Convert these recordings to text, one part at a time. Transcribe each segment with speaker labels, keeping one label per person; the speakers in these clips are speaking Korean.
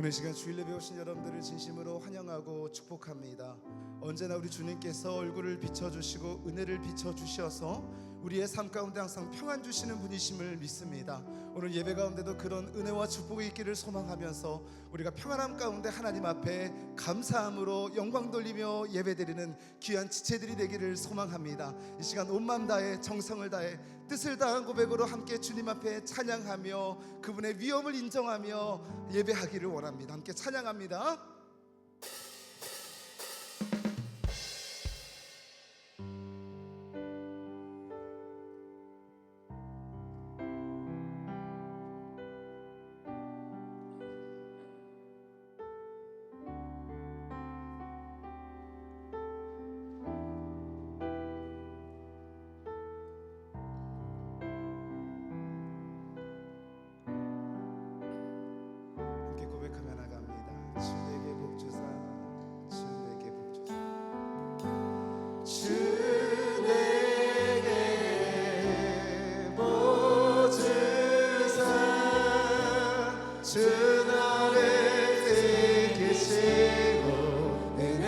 Speaker 1: 오늘 시간 주일 예배 오신 여러분들을 진심으로 환영하고 축복합니다. 언제나 우리 주님께서 얼굴을 비춰주시고 은혜를 비춰주셔서 우리의 삶 가운데 항상 평안 주시는 분이심을 믿습니다. 오늘 예배 가운데도 그런 은혜와 축복이 있기를 소망하면서 우리가 평안함 가운데 하나님 앞에 감사함으로 영광 돌리며 예배드리는 귀한 지체들이 되기를 소망합니다. 이 시간 온 마음 다해 정성을 다해 뜻을 다한 고백으로 함께 주님 앞에 찬양하며 그분의 위엄을 인정하며 예배하기를 원합니다. 함께 찬양합니다. 고백하며 나갑니다. 주 내게 복 주사, 주 내게 복 주사, 주 내게 복 주사, 주 너를 지키시고 은혜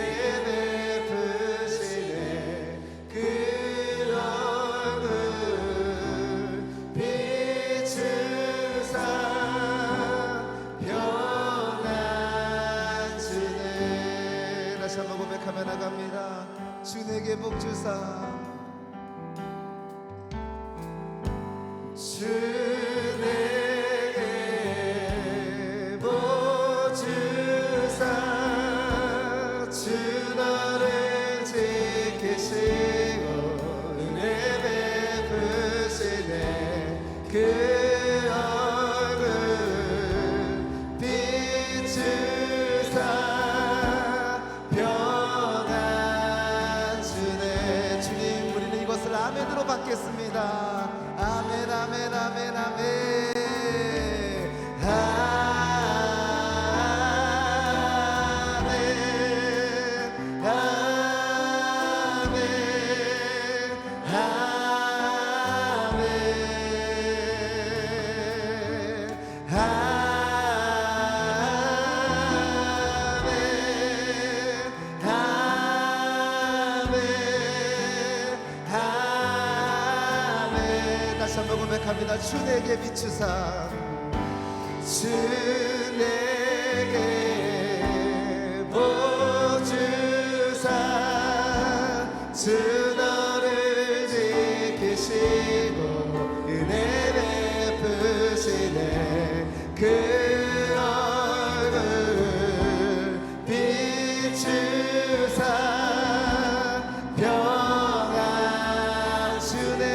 Speaker 1: 베푸시네. 그 얼굴 비추사 다시 한번 고백하며 나갑니다. 주 내게 복 주사, 주 내게 복 주사, 주 너를 지키시고 은혜 베푸시네. 그 얼굴 비추사 아멘으로 받겠습니다. 아멘 아멘 아멘 아멘 아멘 아멘 고백합니다. 주 내게 비추사, 주 내게 복 주사, 주 너를 지키시고 은혜 베푸시네. 그 얼굴 비추사 평안 주네.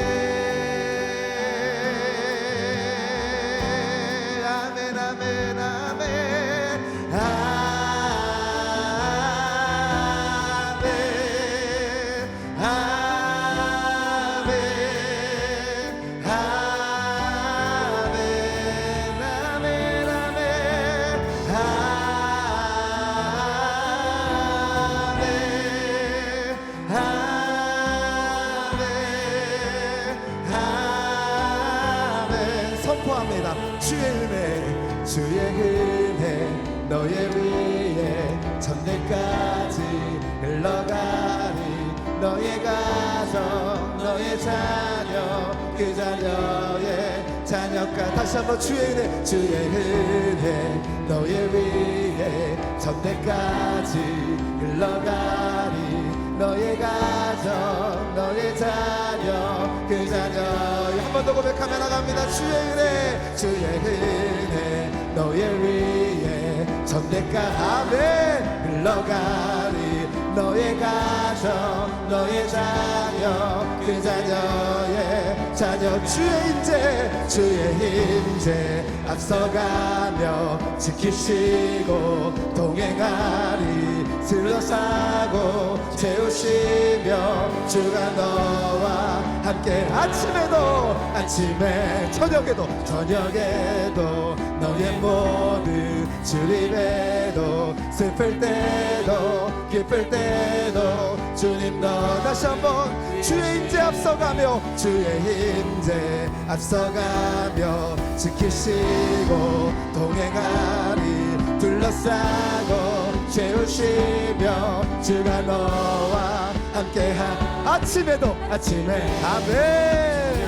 Speaker 1: 주의 은혜, 주의 은혜 너의 위에 천대까지 흘러가리. 너의 가정, 너의 자녀, 그 자녀의 자녀까지. 다시 한번 주의 은혜, 주의 은혜 너의 위에 천대까지 흘러가리. 너의 가정, 너의 자녀, 그 자녀. 한 번 더 고백하며 나갑니다. 주의 은혜, 주의 은혜 너의 위에 천대까지 아멘 흘러가리. 너의 가정, 너의 자녀, 그 자녀의 자녀. 주의 임재, 주의 임재 앞서가며 지키시고 동행하리. 둘러싸고 채우시며 주가 너와 함께. 아침에 저녁에도 너의 모든 주님에도 슬플 때도 기쁠 때도 주님 너. 다시 한번 주의 임재 앞서가며 주의 임재 앞서가며 지키시고 동행하리. 둘러싸고 채우시며 주가 너와 함께한 아침에 아멘.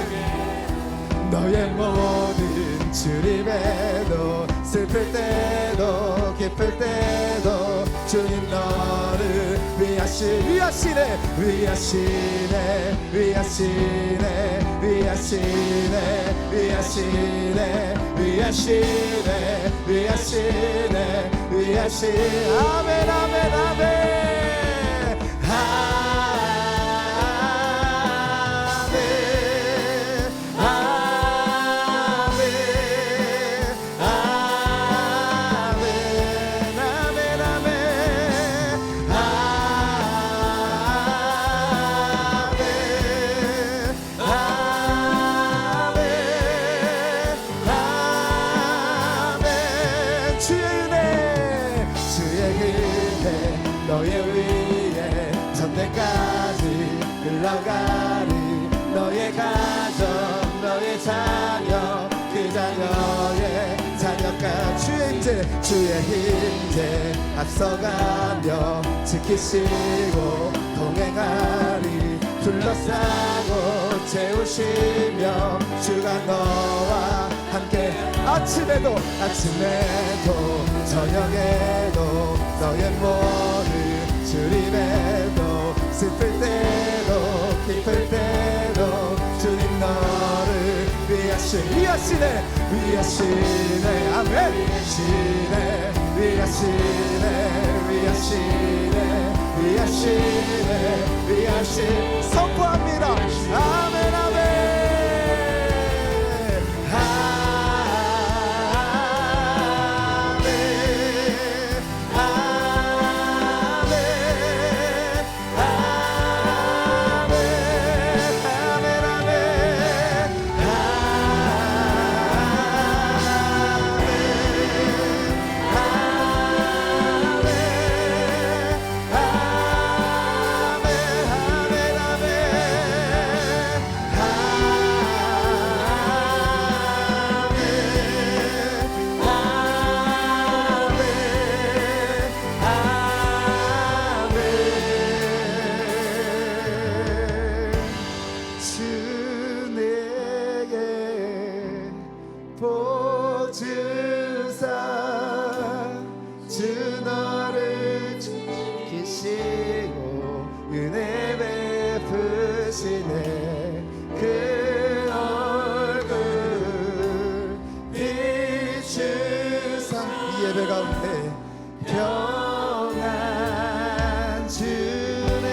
Speaker 1: 너의 모든 주림에도 슬플 때도 기쁠 때도 주님 너를 위하시네 아멘 아멘 아멘 흘러가리 너의 가정 너의 자녀 그 자녀의 자녀가 주의 힘제 앞서가며 지키시고 동행하리 둘러싸고 채우시며 주가 너와 함께 아침에도 저녁에도 너의 모든 주림에도 슬플 때도 기쁠 때도 주님 너를 위하시네 아멘 위하시네 선포합니다 아멘 아멘 그 얼굴 비추사 이 예배 가운데 평안 주네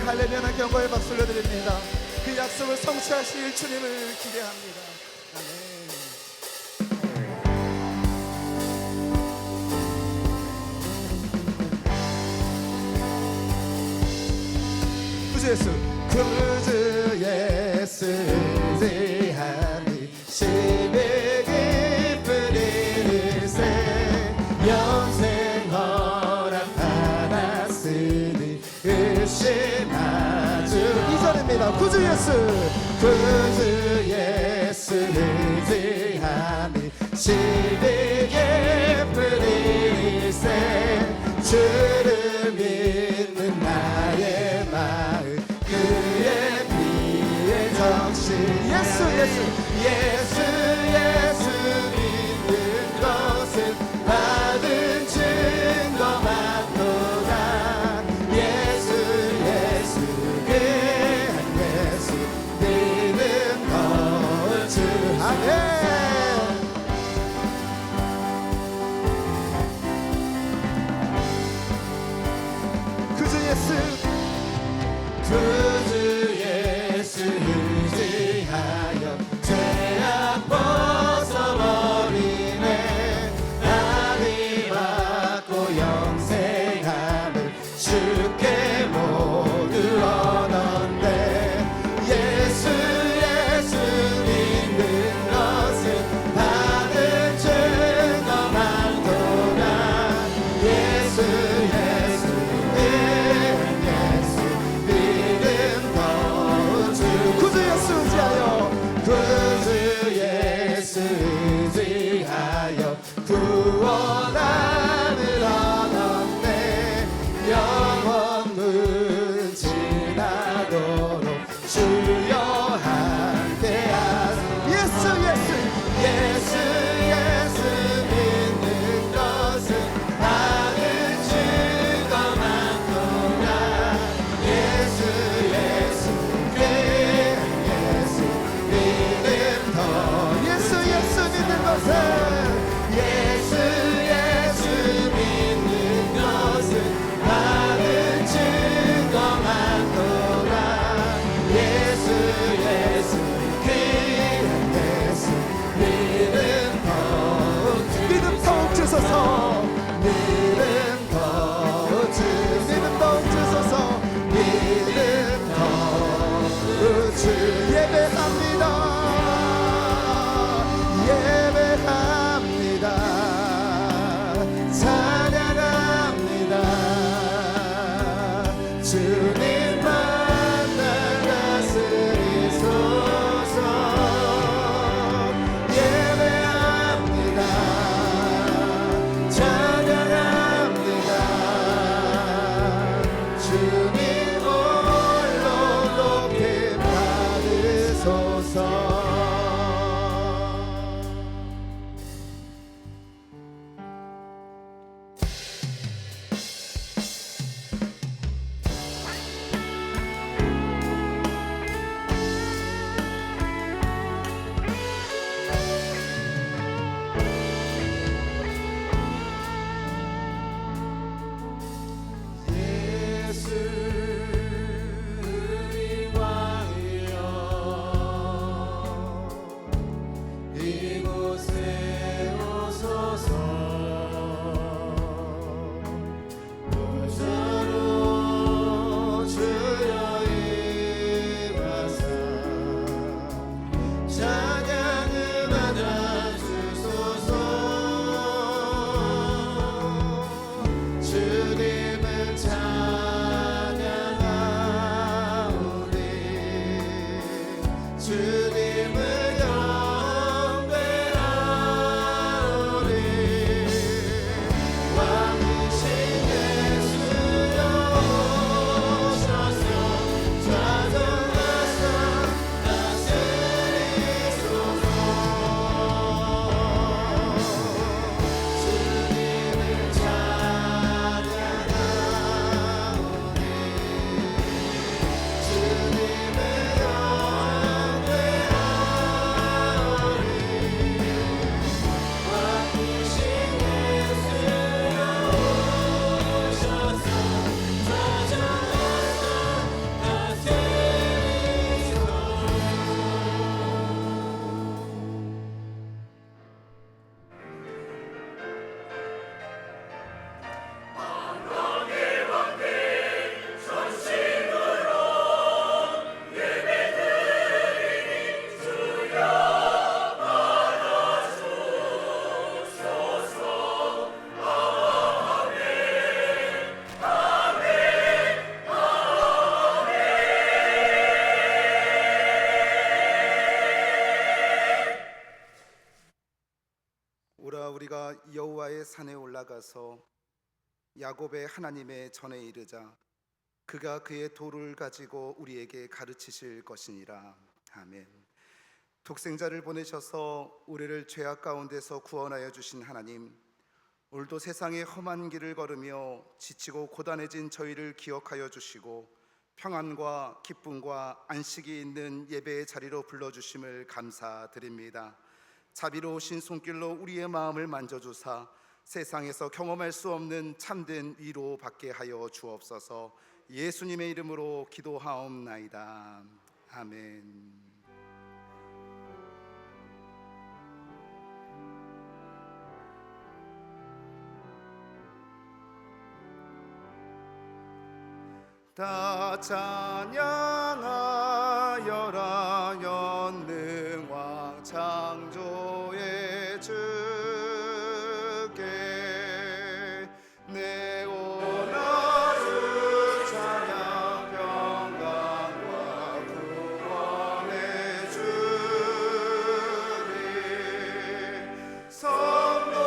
Speaker 1: 할렐루야 경고의 박수 올려드립니다. 그 약속을 성취하실 주님을 기대합니다. 아멘. 구주 예수 의지하니 심히 기쁜 일세 영생 허락받았으니 의심하주 2절입니다. 구주 예수 의지하니 심히 기쁜 일세 주를 믿는 나의 마음 그의 피에 적시 예수 믿는 것은 받은 증거 맞도다 예수 그한 예수 믿는 것은 아멘 구주 예수 의지하여 죄악 주님을 경배하오니 왕이신 예수여 오셔서 좌정하사 다스리소서. 주님을 찬양하오니 주님을 오라 우리가 여호와의 산에 올라가서 야곱의 하나님의 전에 이르자. 그가 그의 도를 가지고 우리에게 가르치실 것이니라. 아멘. 독생자를 보내셔서 우리를 죄악 가운데서 구원하여 주신 하나님, 오늘도 세상의 험한 길을 걸으며 지치고 고단해진 저희를 기억하여 주시고 평안과 기쁨과 안식이 있는 예배의 자리로 불러주심을 감사드립니다. 자비로우신 손길로 우리의 마음을 만져주사 세상에서 경험할 수 없는 참된 위로 받게 하여 주옵소서. 예수님의 이름으로 기도하옵나이다. 아멘. 다 찬양하여라 연능왕 창조의 주께 내오나 주 찬양 평강과 구원의 주님 성도들아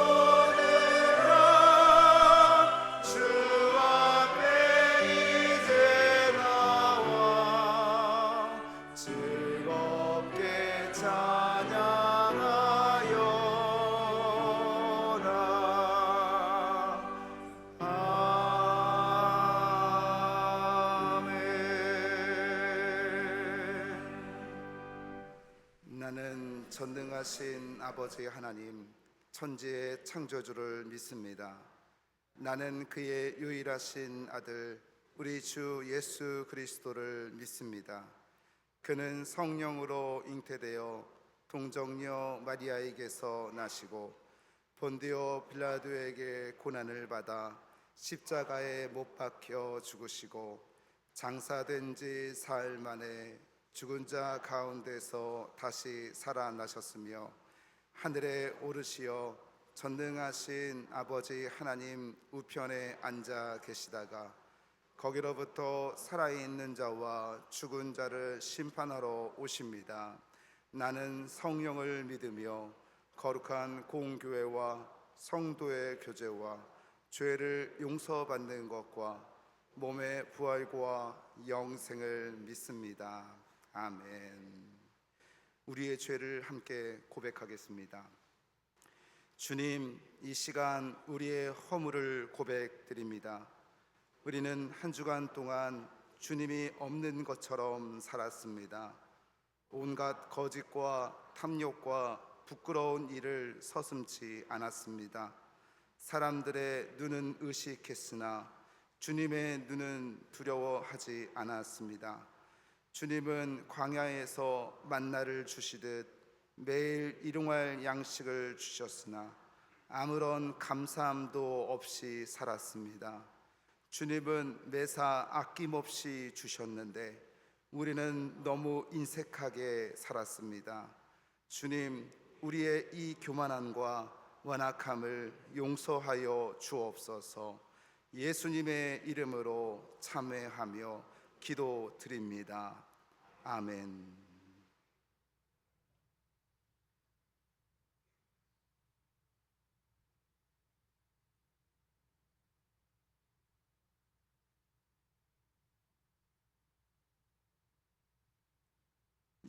Speaker 1: 주 앞에 이제 나와 즐겁게 찬양하여라. 아멘. 나는 전능하신 아버지 하나님, 천지의 창조주를 믿습니다. 나는 그의 유일하신 아들 우리 주 예수 그리스도를 믿습니다. 그는 성령으로 잉태되어 동정녀 마리아에게서 나시고 본디오 빌라도에게 고난을 받아 십자가에 못 박혀 죽으시고 장사된 지 사흘 만에 죽은 자 가운데서 다시 살아나셨으며 하늘에 오르시어 전능하신 아버지 하나님 우편에 앉아 계시다가 거기로부터 살아있는 자와 죽은 자를 심판하러 오십니다. 나는 성령을 믿으며 거룩한 공교회와 성도의 교제와 죄를 용서받는 것과 몸의 부활과 영생을 믿습니다. 아멘. 우리의 죄를 함께 고백하겠습니다. 주님, 이 시간 우리의 허물을 고백드립니다. 우리는 한 주간 동안 주님이 없는 것처럼 살았습니다. 온갖 거짓과 탐욕과 부끄러운 일을 서슴지 않았습니다. 사람들의 눈은 의식했으나 주님의 눈은 두려워하지 않았습니다. 주님은 광야에서 만나를 주시듯 매일 일용할 양식을 주셨으나 아무런 감사함도 없이 살았습니다. 주님은 매사 아낌없이 주셨는데 우리는 너무 인색하게 살았습니다. 주님, 우리의 이 교만함과 완악함을 용서하여 주옵소서. 예수님의 이름으로 참회하며 기도드립니다. 아멘.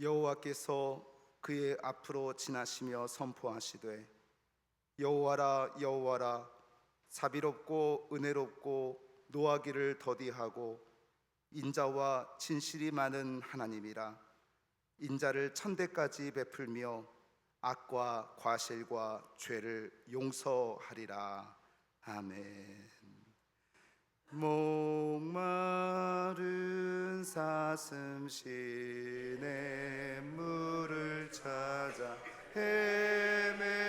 Speaker 1: 여호와께서 그의 앞으로 지나시며 선포하시되 여호와라 여호와라 자비롭고 은혜롭고 노하기를 더디하고 인자와 진실이 많은 하나님이라. 인자를 천대까지 베풀며 악과 과실과 죄를 용서하리라. 아멘. 목마른 사슴 시내 물을 찾아 헤매이듯이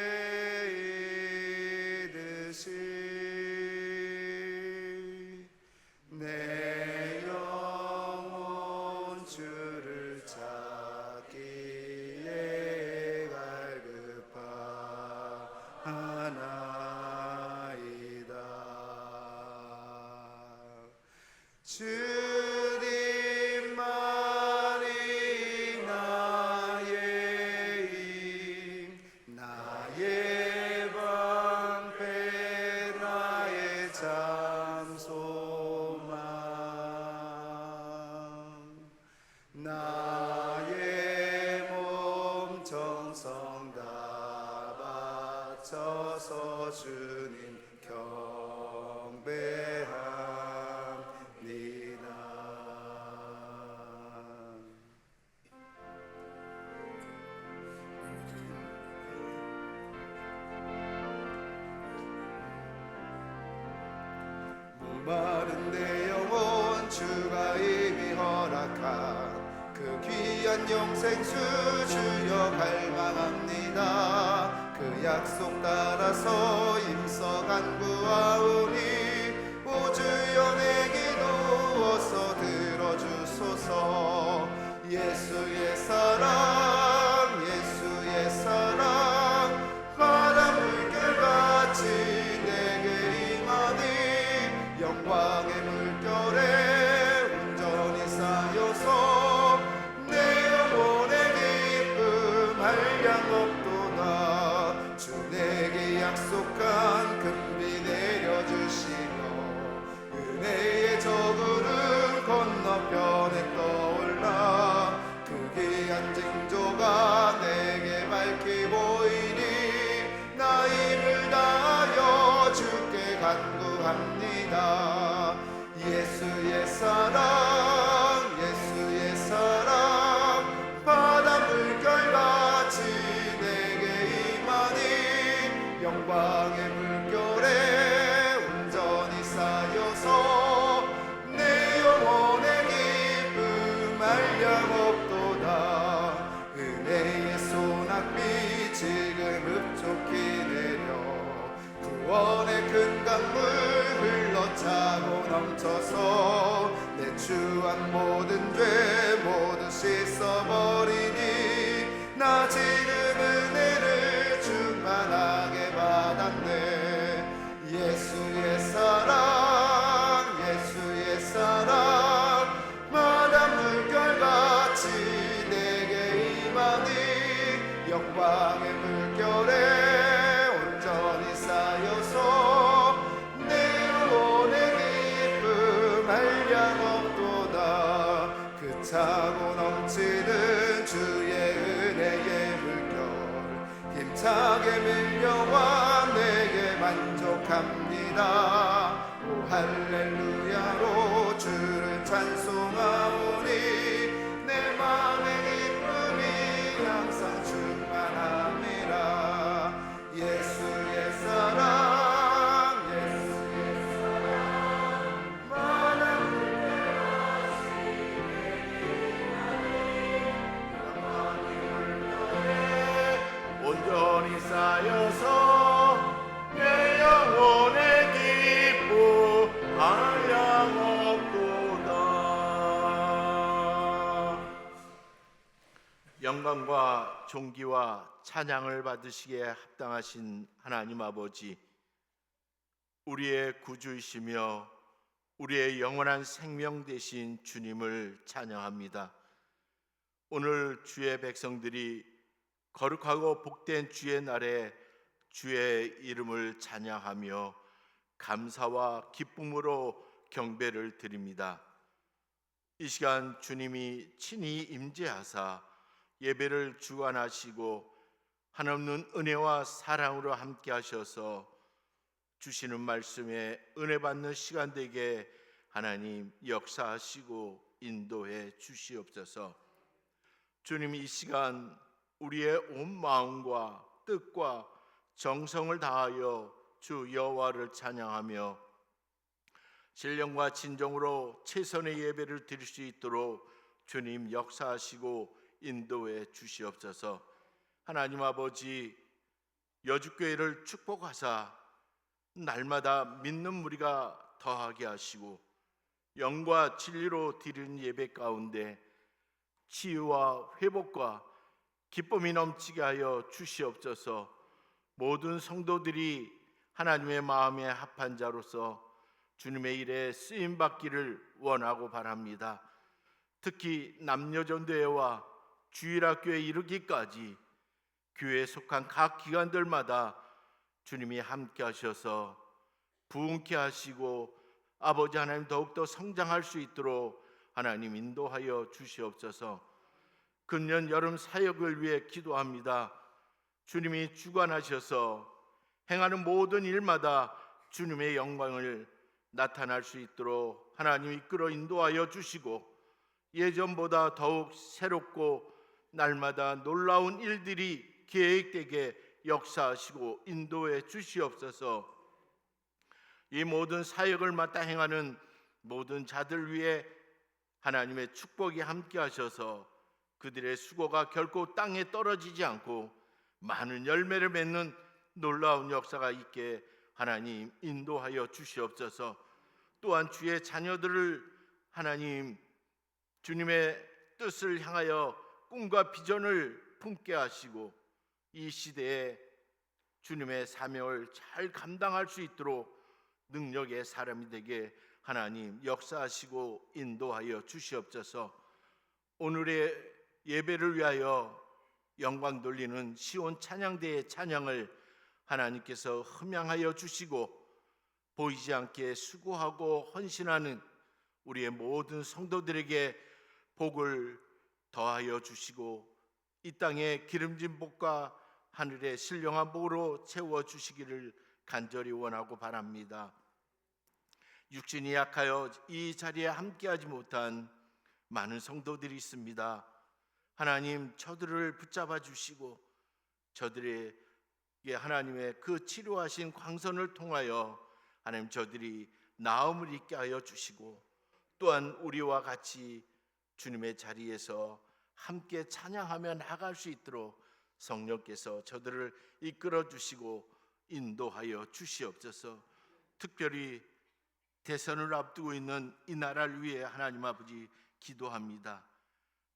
Speaker 1: 내 영혼 주를 찾기에 갈급하나이다. 주님만이 나의 힘, 나의 방패, 나의 잠소망, 나의 몸 정성 다 바쳐서 주님 경배합니다. 목마른 내 영혼 주가 이미 허락한 그 귀한 영생수 주여 갈망합니다. 그 약속 따라서 힘써 간구하오니 오 주여 내 기도 어서 들어주소서. 예수의 사랑 예수의 사랑 바다 물결같이 내게 임하니 영광의 물결에 온전히 쌓여서 내 영혼의 기쁨 한량없도다. 주 내게 약속한 금비 내려주시며 은혜의 저구름 건너편에 떠올라 그 귀한 징조가 내게 밝히 보이니 나 힘을 다하여 주께 간구합니다. 예수의 사랑 예수의 사랑 바다 물결같이 내게 임하니 영광의 물결에 온전히 쌓여서 내 영혼의 기쁨 한량없도다. 은혜의 소낙비 지금 흡족히 내려 구원의 큰 강물 흘러차고 넘쳐서 내 추한 모든 죄 모두 씻어버리니 나 지금 은혜를 충만하게 받았네. 예수의 사랑 예수의 사랑 바다 물결같이 내게 임하니 영광의 물결에 온전히 쌓여서 내 영혼의 기쁨 한량없도다. 그 차고 넘치는 주의 은혜의 물결 힘차게 밀려와 내게 만족합니다. 오 할렐루야로 주를 찬송하오니 내 맘의 기쁨이 항상 충만함이라. 예수의 사랑 예수의 사랑 바다 물결같이
Speaker 2: 온전히 쌓여서 내 영혼의 기쁨 한량없도다. 영광과 존귀와 찬양을 받으시기에 합당하신 하나님 아버지, 우리의 구주이시며 우리의 영원한 생명 되신 주님을 찬양합니다. 오늘 주의 백성들이 거룩하고 복된 주의 날에 주의 이름을 찬양하며 감사와 기쁨으로 경배를 드립니다. 이 시간 주님이 친히 임재하사 예배를 주관하시고 한없는 은혜와 사랑으로 함께 하셔서 주시는 말씀에 은혜 받는 시간 되게 하나님 역사하시고 인도해 주시옵소서. 주님, 이 시간 우리의 온 마음과 뜻과 정성을 다하여 주 여호와를 찬양하며 신령과 진정으로 최선의 예배를 드릴 수 있도록 주님 역사하시고 인도해 주시옵소서. 하나님 아버지, 여주교회를 축복하사 날마다 믿는 무리가 더하게 하시고 영과 진리로 드리는 예배 가운데 치유와 회복과 기쁨이 넘치게 하여 주시옵소서. 모든 성도들이 하나님의 마음에 합한 자로서 주님의 일에 쓰임 받기를 원하고 바랍니다. 특히 남녀전도회와 주일학교에 이르기까지 교회에 속한 각 기관들마다 주님이 함께 하셔서 부흥케 하시고 아버지 하나님 더욱더 성장할 수 있도록 하나님 인도하여 주시옵소서. 금년 여름 사역을 위해 기도합니다. 주님이 주관하셔서 행하는 모든 일마다 주님의 영광을 나타날 수 있도록 하나님 이끌어 인도하여 주시고 예전보다 더욱 새롭고 날마다 놀라운 일들이 계획되게 역사하시고 인도해 주시옵소서. 이 모든 사역을 맡아 행하는 모든 자들 위해 하나님의 축복이 함께 하셔서 그들의 수고가 결코 땅에 떨어지지 않고 많은 열매를 맺는 놀라운 역사가 있게 하나님 인도하여 주시옵소서. 또한 주의 자녀들을 하나님 주님의 뜻을 향하여 꿈과 비전을 품게 하시고 이 시대에 주님의 사명을 잘 감당할 수 있도록 능력의 사람이 되게 하나님 역사하시고 인도하여 주시옵소서. 오늘의 예배를 위하여 영광 돌리는 시온 찬양대의 찬양을 하나님께서 흠양하여 주시고 보이지 않게 수고하고 헌신하는 우리의 모든 성도들에게 복을 더하여 주시고 이 땅에 기름진 복과 하늘의 신령한 복으로 채워 주시기를 간절히 원하고 바랍니다. 육신이 약하여 이 자리에 함께하지 못한 많은 성도들이 있습니다. 하나님 저들을 붙잡아 주시고 저들에게 하나님의 그 치료하신 광선을 통하여 하나님 저들이 나음을 입게 하여 주시고 또한 우리와 같이 주님의 자리에서 함께 찬양하며 나아갈 수 있도록 성령께서 저들을 이끌어 주시고 인도하여 주시옵소서. 특별히 대선을 앞두고 있는 이 나라를 위해 하나님 아버지 기도합니다.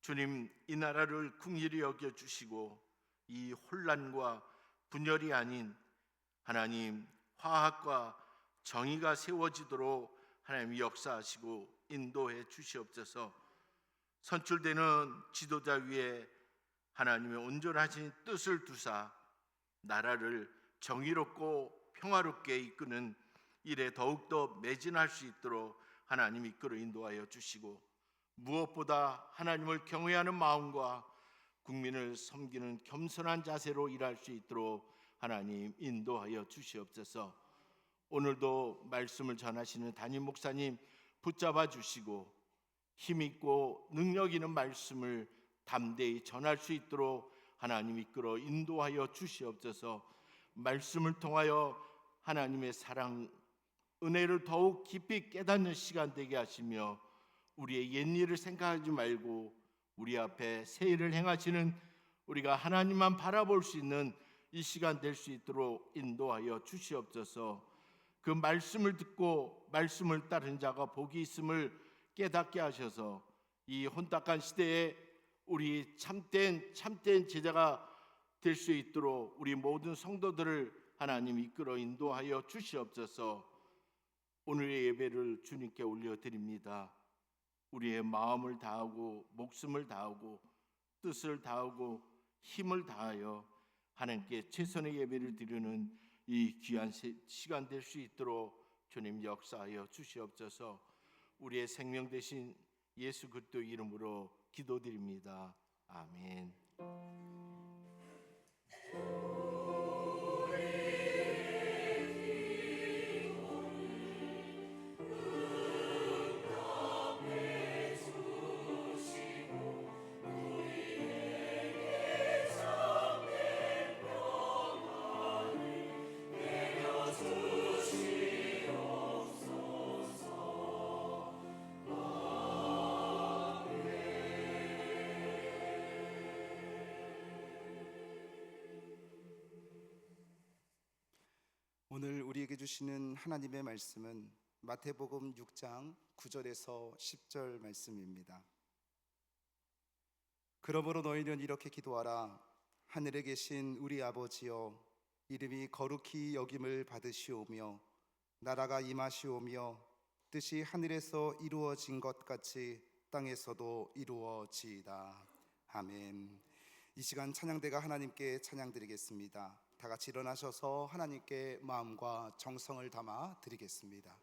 Speaker 2: 주님, 이 나라를 긍휼히 여겨 주시고 이 혼란과 분열이 아닌 하나님 화합과 정의가 세워지도록 하나님 역사하시고 인도해 주시옵소서. 선출되는 지도자 위에 하나님의 온전하신 뜻을 두사 나라를 정의롭고 평화롭게 이끄는 일에 더욱더 매진할 수 있도록 하나님 이끌어 인도하여 주시고 무엇보다 하나님을 경외하는 마음과 국민을 섬기는 겸손한 자세로 일할 수 있도록 하나님 인도하여 주시옵소서. 오늘도 말씀을 전하시는 담임 목사님 붙잡아 주시고 힘있고 능력 있는 말씀을 담대히 전할 수 있도록 하나님 이끌어 인도하여 주시옵소서. 말씀을 통하여 하나님의 사랑 은혜를 더욱 깊이 깨닫는 시간 되게 하시며 우리의 옛일을 생각하지 말고 우리 앞에 새 일을 행하시는 우리가 하나님만 바라볼 수 있는 이 시간 될 수 있도록 인도하여 주시옵소서. 그 말씀을 듣고 말씀을 따른 자가 복이 있음을 깨닫게 하셔서 이 혼탁한 시대에 우리 참된 제자가 될 수 있도록 우리 모든 성도들을 하나님 이끌어 인도하여 주시옵소서. 오늘의 예배를 주님께 올려드립니다. 우리의 마음을 다하고 목숨을 다하고 뜻을 다하고 힘을 다하여 하나님께 최선의 예배를 드리는 이 귀한 시간 될 수 있도록 주님 역사하여 주시옵소서. 우리의 생명 되신 예수 그리스도 이름으로 기도드립니다. 아멘.
Speaker 1: 오늘 우리에게 주시는 하나님의 말씀은 마태복음 6장 9절에서 10절 말씀입니다. 그러므로 너희는 이렇게 기도하라. 하늘에 계신 우리 아버지여, 이름이 거룩히 여김을 받으시오며 나라가 임하시오며 뜻이 하늘에서 이루어진 것 같이 땅에서도 이루어지이다. 아멘. 이 시간 찬양대가 하나님께 찬양드리겠습니다. 다 같이 일어나셔서 하나님께 마음과 정성을 담아 드리겠습니다.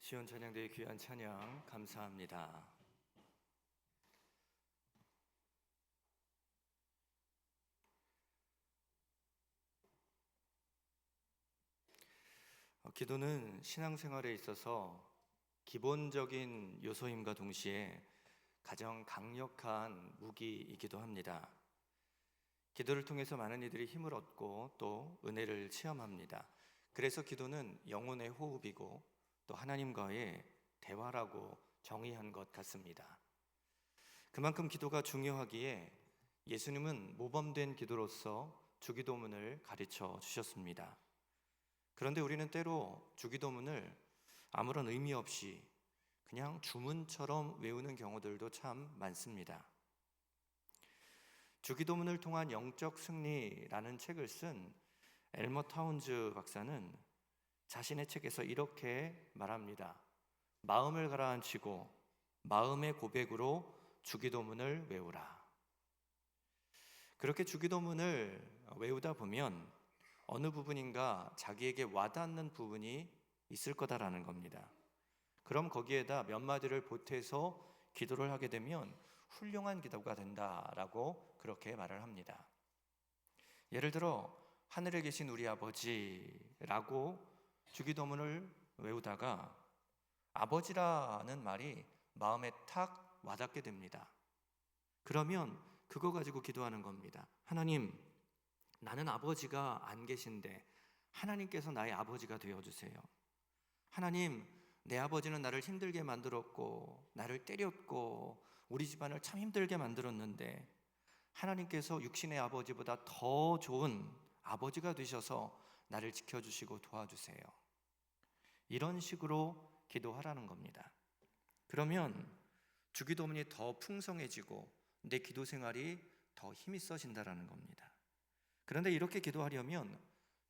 Speaker 3: 시온 찬양대의 귀한 찬양 감사합니다. 기도는 신앙생활에 있어서 기본적인 요소임과 동시에 가장 강력한 무기이기도 합니다. 기도를 통해서 많은 이들이 힘을 얻고 또 은혜를 체험합니다. 그래서 기도는 영혼의 호흡이고 또 하나님과의 대화라고 정의한 것 같습니다. 그만큼 기도가 중요하기에 예수님은 모범된 기도로서 주기도문을 가르쳐 주셨습니다. 그런데 우리는 때로 주기도문을 아무런 의미 없이 그냥 주문처럼 외우는 경우들도 참 많습니다. 주기도문을 통한 영적 승리라는 책을 쓴 엘머 타운즈 박사는 자신의 책에서 이렇게 말합니다. 마음을 가라앉히고 마음의 고백으로 주기도문을 외우라. 그렇게 주기도문을 외우다 보면 어느 부분인가 자기에게 와닿는 부분이 있을 거다라는 겁니다. 그럼 거기에다 몇 마디를 보태서 기도를 하게 되면 훌륭한 기도가 된다라고 그렇게 말을 합니다. 예를 들어 하늘에 계신 우리 아버지라고 주기도문을 외우다가 아버지라는 말이 마음에 탁 와닿게 됩니다. 그러면 그거 가지고 기도하는 겁니다. 하나님, 나는 아버지가 안 계신데 하나님께서 나의 아버지가 되어주세요. 하나님, 내 아버지는 나를 힘들게 만들었고 나를 때렸고 우리 집안을 참 힘들게 만들었는데 하나님께서 육신의 아버지보다 더 좋은 아버지가 되셔서 나를 지켜주시고 도와주세요. 이런 식으로 기도하라는 겁니다. 그러면 주기도문이 더 풍성해지고 내 기도 생활이 더 힘이 써진다는 겁니다. 그런데 이렇게 기도하려면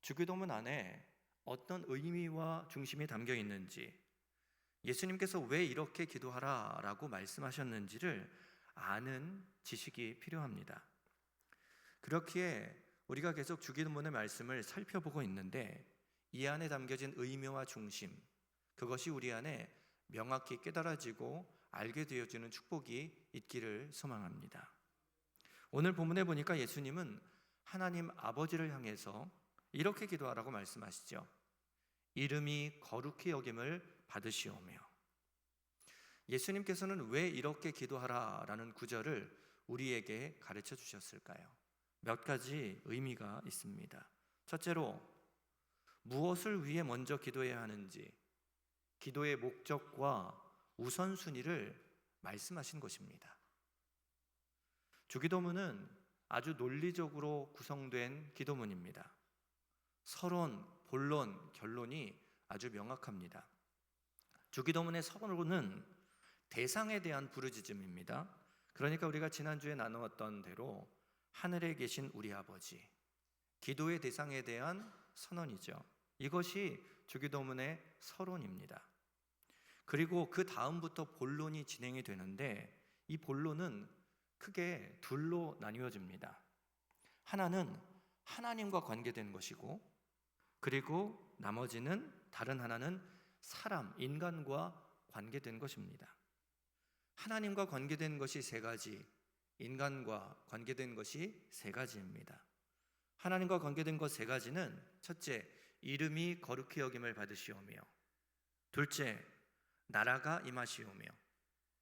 Speaker 3: 주기도문 안에 어떤 의미와 중심이 담겨 있는지, 예수님께서 왜 이렇게 기도하라라고 말씀하셨는지를 아는 지식이 필요합니다. 그렇기에 우리가 계속 주기도문의 말씀을 살펴보고 있는데 이 안에 담겨진 의미와 중심, 그것이 우리 안에 명확히 깨달아지고 알게 되어지는 축복이 있기를 소망합니다. 오늘 본문에 보니까 예수님은 하나님 아버지를 향해서 이렇게 기도하라고 말씀하시죠. 이름이 거룩히 여김을 받으시오며. 예수님께서는 왜 이렇게 기도하라라는 구절을 우리에게 가르쳐 주셨을까요? 몇 가지 의미가 있습니다. 첫째로 무엇을 위해 먼저 기도해야 하는지, 기도의 목적과 우선순위를 말씀하신 것입니다. 주기도문은 아주 논리적으로 구성된 기도문입니다. 서론, 본론, 결론이 아주 명확합니다. 주기도문의 서론은 대상에 대한 부르짖음입니다. 그러니까 우리가 지난주에 나누었던 대로 하늘에 계신 우리 아버지, 기도의 대상에 대한 선언이죠. 이것이 주기도문의 서론입니다. 그리고 그 다음부터 본론이 진행이 되는데 이 본론은 크게 둘로 나뉘어집니다. 하나는 하나님과 관계된 것이고, 그리고 나머지는 다른 하나는 사람, 인간과 관계된 것입니다. 하나님과 관계된 것이 세 가지, 인간과 관계된 것이 세 가지입니다. 하나님과 관계된 것 세 가지는 첫째, 이름이 거룩히 여김을 받으시오며, 둘째, 나라가 임하시오며,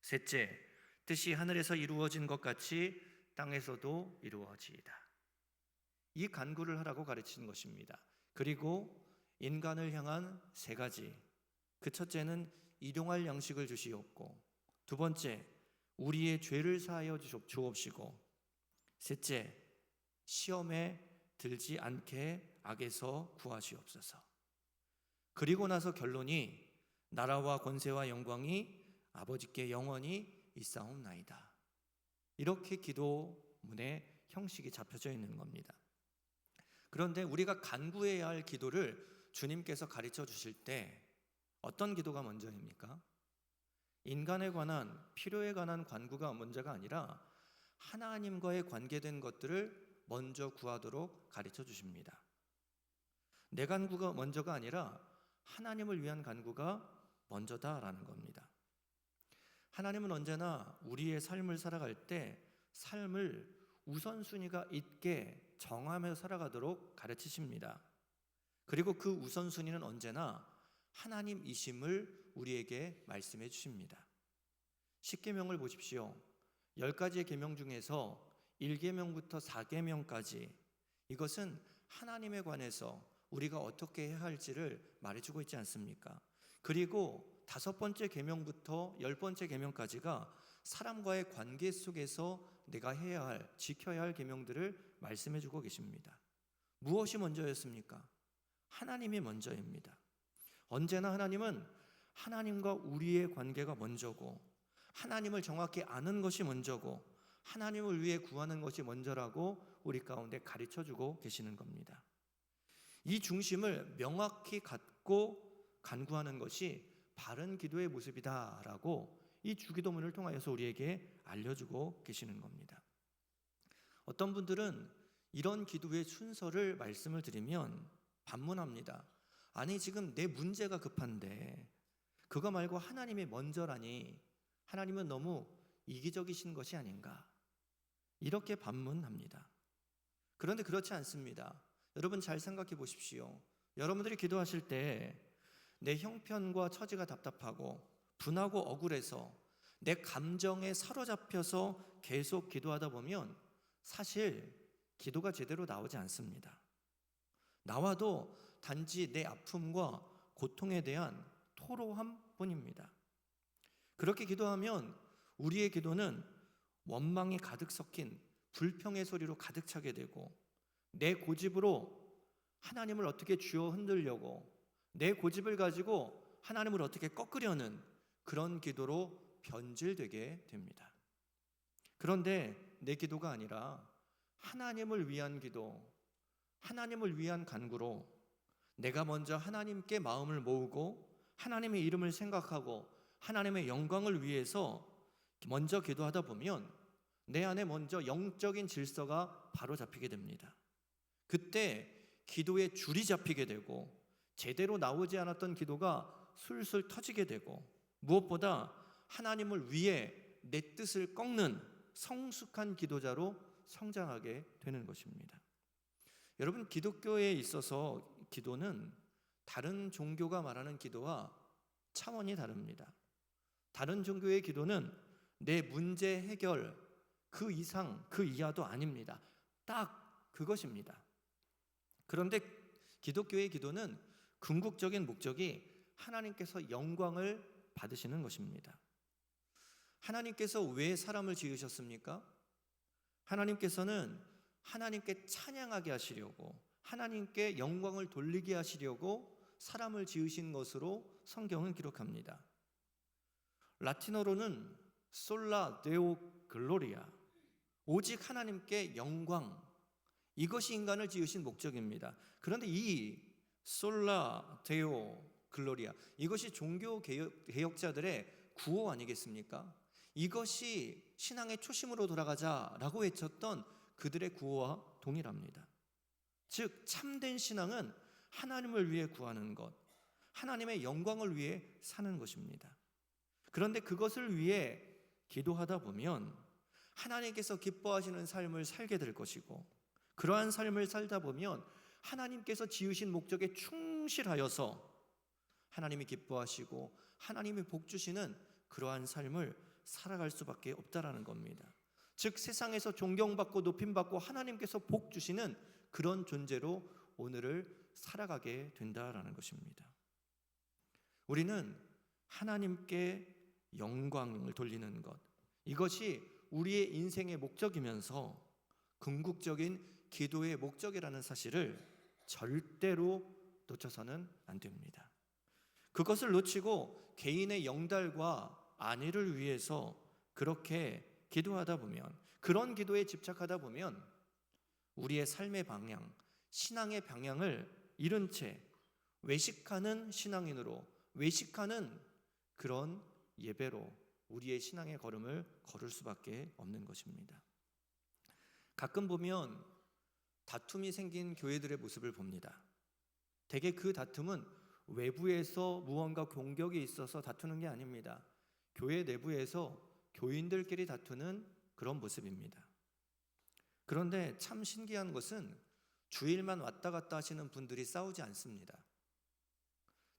Speaker 3: 셋째, 뜻이 하늘에서 이루어진 것 같이 땅에서도 이루어지이다. 이 간구를 하라고 가르치는 것입니다. 그리고 인간을 향한 세 가지, 그 첫째는 일용할 양식을 주시옵고, 두 번째, 우리의 죄를 사하여 주옵시고, 셋째, 시험에 들지 않게 악에서 구하시옵소서. 그리고 나서 결론이 나라와 권세와 영광이 아버지께 영원히 있사옵나이다. 이렇게 기도문의 형식이 잡혀져 있는 겁니다. 그런데 우리가 간구해야 할 기도를 주님께서 가르쳐 주실 때 어떤 기도가 먼저입니까? 인간에 관한, 필요에 관한 간구가 먼저가 아니라 하나님과의 관계된 것들을 먼저 구하도록 가르쳐 주십니다. 내 간구가 먼저가 아니라 하나님을 위한 간구가 먼저다라는 겁니다. 하나님은 언제나 우리의 삶을 살아갈 때 삶을 우선순위가 있게 정하며 살아가도록 가르치십니다. 그리고 그 우선순위는 언제나 하나님이심을 우리에게 말씀해 주십니다. 10계명을 보십시오. 10가지의 계명 중에서 1계명부터 4계명까지 이것은 하나님에 관해서 우리가 어떻게 해야 할지를 말해주고 있지 않습니까? 그리고 5번째 계명부터 10번째 계명까지가 사람과의 관계 속에서 내가 해야 할, 지켜야 할 계명들을 말씀해주고 계십니다. 무엇이 먼저였습니까? 하나님이 먼저입니다. 언제나 하나님은 하나님과 우리의 관계가 먼저고, 하나님을 정확히 아는 것이 먼저고, 하나님을 위해 구하는 것이 먼저라고 우리 가운데 가르쳐주고 계시는 겁니다. 이 중심을 명확히 갖고 간구하는 것이 바른 기도의 모습이다라고 이 주기도문을 통하여서 우리에게 알려주고 계시는 겁니다. 어떤 분들은 이런 기도의 순서를 말씀을 드리면 반문합니다. 아니, 지금 내 문제가 급한데 그거 말고 하나님이 먼저라니 하나님은 너무 이기적이신 것이 아닌가, 이렇게 반문합니다. 그런데 그렇지 않습니다. 여러분 잘 생각해 보십시오. 여러분들이 기도하실 때 내 형편과 처지가 답답하고 분하고 억울해서 내 감정에 사로잡혀서 계속 기도하다 보면 사실 기도가 제대로 나오지 않습니다. 나와도 단지 내 아픔과 고통에 대한 토로함뿐입니다. 그렇게 기도하면 우리의 기도는 원망이 가득 섞인 불평의 소리로 가득 차게 되고, 내 고집으로 하나님을 어떻게 쥐어 흔들려고, 내 고집을 가지고 하나님을 어떻게 꺾으려는 그런 기도로 변질되게 됩니다. 그런데 내 기도가 아니라 하나님을 위한 기도, 하나님을 위한 간구로 내가 먼저 하나님께 마음을 모으고 하나님의 이름을 생각하고 하나님의 영광을 위해서 먼저 기도하다 보면 내 안에 먼저 영적인 질서가 바로 잡히게 됩니다. 그때 기도의 줄이 잡히게 되고 제대로 나오지 않았던 기도가 술술 터지게 되고, 무엇보다 하나님을 위해 내 뜻을 꺾는 성숙한 기도자로 성장하게 되는 것입니다. 여러분, 기독교에 있어서 기도는 다른 종교가 말하는 기도와 차원이 다릅니다. 다른 종교의 기도는 내 문제 해결 그 이상 그 이하도 아닙니다. 딱 그것입니다. 그런데 기독교의 기도는 궁극적인 목적이 하나님께서 영광을 받으시는 것입니다. 하나님께서 왜 사람을 지으셨습니까? 하나님께서는 하나님께 찬양하게 하시려고, 하나님께 영광을 돌리게 하시려고 사람을 지으신 것으로 성경은 기록합니다. 라틴어로는 솔라 데오 글로리아, 오직 하나님께 영광, 이것이 인간을 지으신 목적입니다. 그런데 이 솔라 데오 글로리아, 이것이 종교 개혁자들의 구호 아니겠습니까? 이것이 신앙의 초심으로 돌아가자라고 외쳤던 그들의 구호와 동일합니다. 즉 참된 신앙은 하나님을 위해 구하는 것, 하나님의 영광을 위해 사는 것입니다. 그런데 그것을 위해 기도하다 보면 하나님께서 기뻐하시는 삶을 살게 될 것이고, 그러한 삶을 살다 보면 하나님께서 지으신 목적에 충실하여서 하나님이 기뻐하시고 하나님이 복 주시는 그러한 삶을 살아갈 수밖에 없다라는 겁니다. 즉 세상에서 존경받고 높임받고 하나님께서 복 주시는 그런 존재로 오늘을 살아가게 된다라는 것입니다. 우리는 하나님께 영광을 돌리는 것, 이것이 우리의 인생의 목적이면서 궁극적인 기도의 목적이라는 사실을 절대로 놓쳐서는 안 됩니다. 그것을 놓치고 개인의 영달과 안위를 위해서 그렇게 기도하다 보면, 그런 기도에 집착하다 보면 우리의 삶의 방향, 신앙의 방향을 잃은 채 외식하는 신앙인으로, 외식하는 그런 예배로 우리의 신앙의 걸음을 걸을 수밖에 없는 것입니다. 가끔 보면 다툼이 생긴 교회들의 모습을 봅니다. 대개 그 다툼은 외부에서 무언가 공격이 있어서 다투는 게 아닙니다. 교회 내부에서 교인들끼리 다투는 그런 모습입니다. 그런데 참 신기한 것은 주일만 왔다 갔다 하시는 분들이 싸우지 않습니다.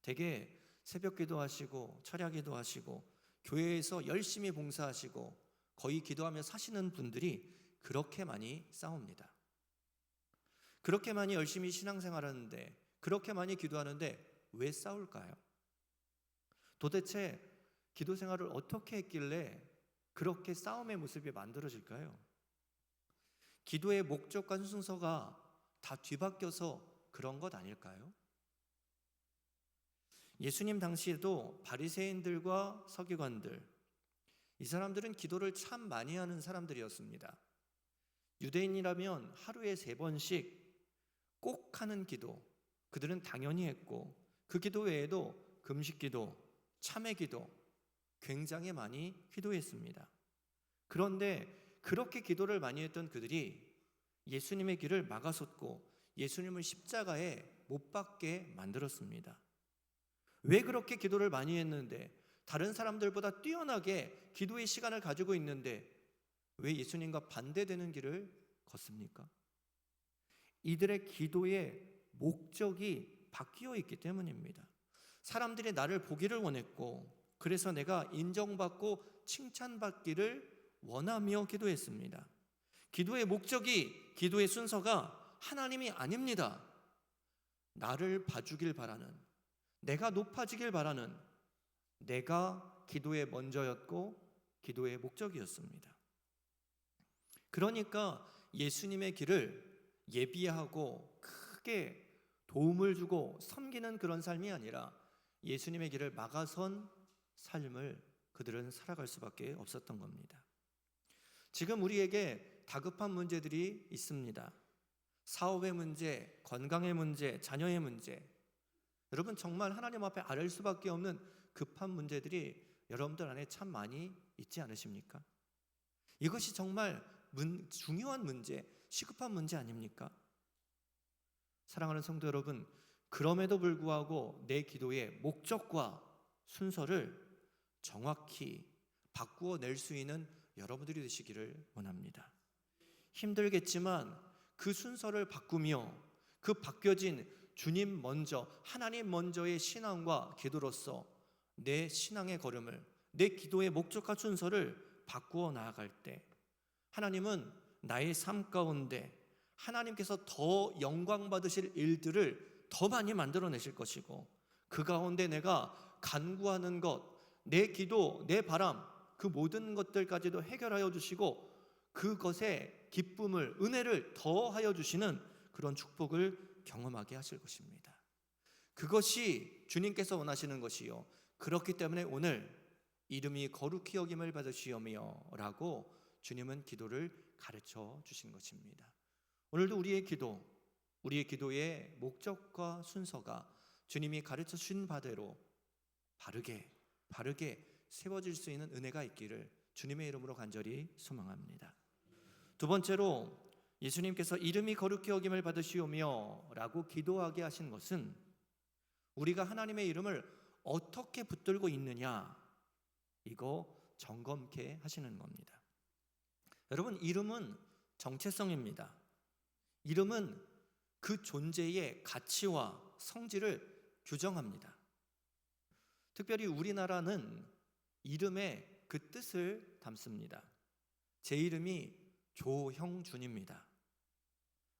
Speaker 3: 대개 새벽 기도하시고 철야 기도하시고 교회에서 열심히 봉사하시고 거의 기도하며 사시는 분들이 그렇게 많이 싸웁니다. 그렇게 많이 열심히 신앙생활하는데, 그렇게 많이 기도하는데 왜 싸울까요? 도대체 기도 생활을 어떻게 했길래 그렇게 싸움의 모습이 만들어질까요? 기도의 목적과 순서가 다 뒤바뀌어서 그런 것 아닐까요? 예수님 당시에도 바리새인들과 서기관들, 이 사람들은 기도를 참 많이 하는 사람들이었습니다. 유대인이라면 하루에 3번씩 꼭 하는 기도, 그들은 당연히 했고, 그 기도 외에도 금식기도, 참회기도 굉장히 많이 기도했습니다. 그런데 그렇게 기도를 많이 했던 그들이 예수님의 길을 막아섰고 예수님을 십자가에 못 박게 만들었습니다. 왜 그렇게 기도를 많이 했는데, 다른 사람들보다 뛰어나게 기도의 시간을 가지고 있는데 왜 예수님과 반대되는 길을 걷습니까? 이들의 기도의 목적이 바뀌어 있기 때문입니다. 사람들이 나를 보기를 원했고, 그래서 내가 인정받고 칭찬받기를 원하며 기도했습니다. 기도의 목적이, 기도의 순서가 하나님이 아닙니다. 나를 봐주길 바라는, 내가 높아지길 바라는, 내가 기도의 먼저였고 기도의 목적이었습니다. 그러니까 예수님의 길을 예비하고 크게 도움을 주고 섬기는 그런 삶이 아니라 예수님의 길을 막아선 삶을 그들은 살아갈 수밖에 없었던 겁니다. 지금 우리에게 다급한 문제들이 있습니다. 사업의 문제, 건강의 문제, 자녀의 문제. 여러분, 정말 하나님 앞에 아뢰일 수밖에 없는 급한 문제들이 여러분들 안에 참 많이 있지 않으십니까? 이것이 정말 중요한 문제, 시급한 문제 아닙니까? 사랑하는 성도 여러분, 그럼에도 불구하고 내 기도의 목적과 순서를 정확히 바꾸어 낼 수 있는 여러분들이 되시기를 원합니다. 힘들겠지만 그 순서를 바꾸며 그 바뀌어진 주님 먼저, 하나님 먼저의 신앙과 기도로서 내 신앙의 걸음을, 내 기도의 목적과 순서를 바꾸어 나아갈 때 하나님은 나의 삶 가운데 하나님께서 더 영광 받으실 일들을 더 많이 만들어내실 것이고, 그 가운데 내가 간구하는 것, 내 기도, 내 바람, 그 모든 것들까지도 해결하여 주시고 그것에 기쁨을, 은혜를 더하여 주시는 그런 축복을 경험하게 하실 것입니다. 그것이 주님께서 원하시는 것이요, 그렇기 때문에 오늘 이름이 거룩히 여김을 받으시오며 라고 주님은 기도를 가르쳐 주신 것입니다. 오늘도 우리의 기도, 우리의 기도의 목적과 순서가 주님이 가르쳐 주신 바대로 바르게 세워질 수 있는 은혜가 있기를 주님의 이름으로 간절히 소망합니다. 두 번째로, 예수님께서 이름이 거룩히 여김을 받으시오며 라고 기도하게 하신 것은 우리가 하나님의 이름을 어떻게 붙들고 있느냐, 이거 점검케 하시는 겁니다. 여러분, 이름은 정체성입니다. 이름은 그 존재의 가치와 성질을 규정합니다. 특별히 우리나라는 이름에 그 뜻을 담습니다. 제 이름이 조형준입니다.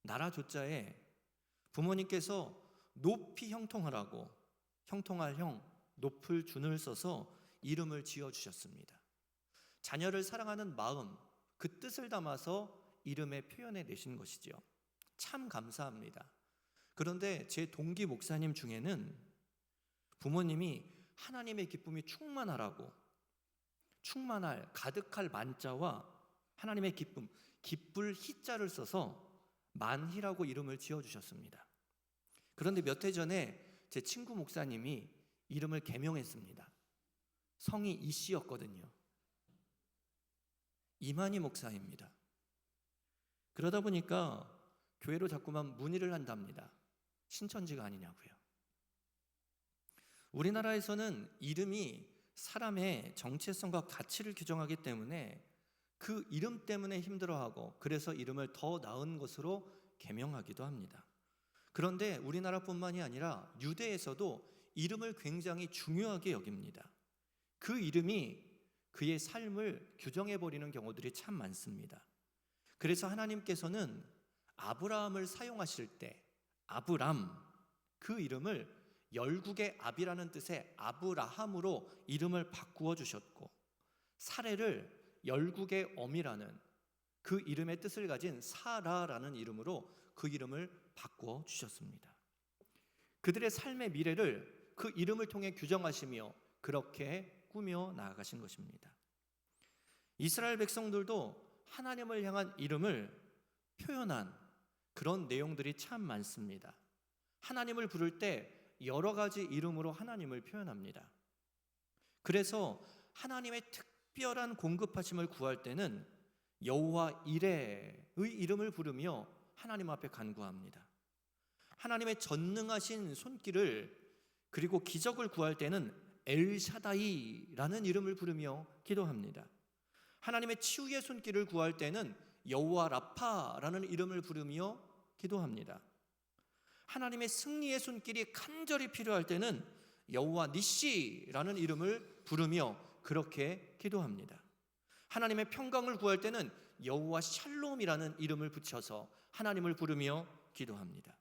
Speaker 3: 나라 조자에 부모님께서 높이 형통하라고, 형통할 형, 높을 준을 써서 이름을 지어주셨습니다. 자녀를 사랑하는 마음, 그 뜻을 담아서 이름에 표현해 내신 것이죠. 참 감사합니다. 그런데 제 동기 목사님 중에는 부모님이 하나님의 기쁨이 충만하라고, 충만할, 가득할 만자와 하나님의 기쁨, 기쁠 희자를 써서 만희라고 이름을 지어주셨습니다. 그런데 몇 해 전에 제 친구 목사님이 이름을 개명했습니다. 성이 이씨였거든요. 이만희 목사입니다. 그러다 보니까 교회로 자꾸만 문의를 한답니다. 신천지가 아니냐고요. 우리나라에서는 이름이 사람의 정체성과 가치를 규정하기 때문에 그 이름 때문에 힘들어하고, 그래서 이름을 더 나은 것으로 개명하기도 합니다. 그런데 우리나라뿐만이 아니라 유대에서도 이름을 굉장히 중요하게 여깁니다. 그 이름이 그의 삶을 규정해버리는 경우들이 참 많습니다. 그래서 하나님께서는 아브라함을 사용하실 때 아브람, 그 이름을 열국의 압이라는 뜻의 아브라함으로 이름을 바꾸어 주셨고, 사레를 열국의 엄이라는 그 이름의 뜻을 가진 사라라는 이름으로 그 이름을 바꾸어 주셨습니다. 그들의 삶의 미래를 그 이름을 통해 규정하시며 그렇게 꾸며 나아가신 것입니다. 이스라엘 백성들도 하나님을 향한 이름을 표현한 그런 내용들이 참 많습니다. 하나님을 부를 때 여러 가지 이름으로 하나님을 표현합니다. 그래서 하나님의 특별한 공급하심을 구할 때는 여호와 이레의 이름을 부르며 하나님 앞에 간구합니다. 하나님의 전능하신 손길을 그리고 기적을 구할 때는 엘샤다이라는 이름을 부르며 기도합니다. 하나님의 치유의 손길을 구할 때는 여호와 라파라는 이름을 부르며 기도합니다. 하나님의 승리의 손길이 간절히 필요할 때는 여호와 니시라는 이름을 부르며 그렇게 기도합니다. 하나님의 평강을 구할 때는 여호와 샬롬이라는 이름을 붙여서 하나님을 부르며 기도합니다.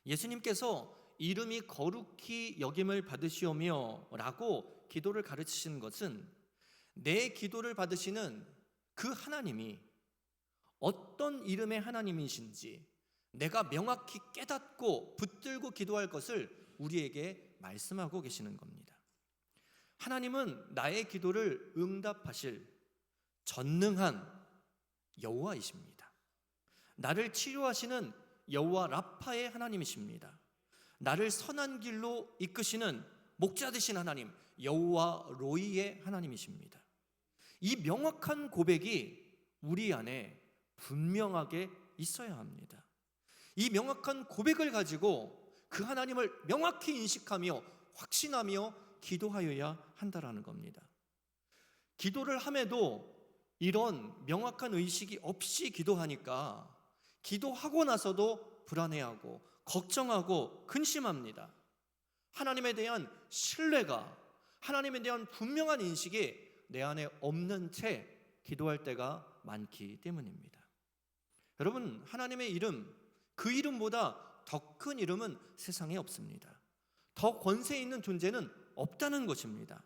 Speaker 3: 예수님께서 이름이 거룩히 여김을 받으시오며 라고 기도를 가르치신 것은 내 기도를 받으시는 그 하나님이 어떤 이름의 하나님이신지 내가 명확히 깨닫고 붙들고 기도할 것을 우리에게 말씀하고 계시는 겁니다. 하나님은 나의 기도를 응답하실 전능한 여호와이십니다. 나를 치료하시는 여호와 라파의 하나님이십니다. 나를 선한 길로 이끄시는 목자 되신 하나님 여호와 로이의 하나님이십니다. 이 명확한 고백이 우리 안에 분명하게 있어야 합니다. 이 명확한 고백을 가지고 그 하나님을 명확히 인식하며 확신하며 기도하여야 한다라는 겁니다. 기도를 함에도 이런 명확한 의식이 없이 기도하니까 기도하고 나서도 불안해하고 걱정하고 근심합니다. 하나님에 대한 신뢰가, 하나님에 대한 분명한 인식이 내 안에 없는 채 기도할 때가 많기 때문입니다. 여러분, 하나님의 이름, 그 이름보다 더 큰 이름은 세상에 없습니다. 더 권세 있는 존재는 없다는 것입니다.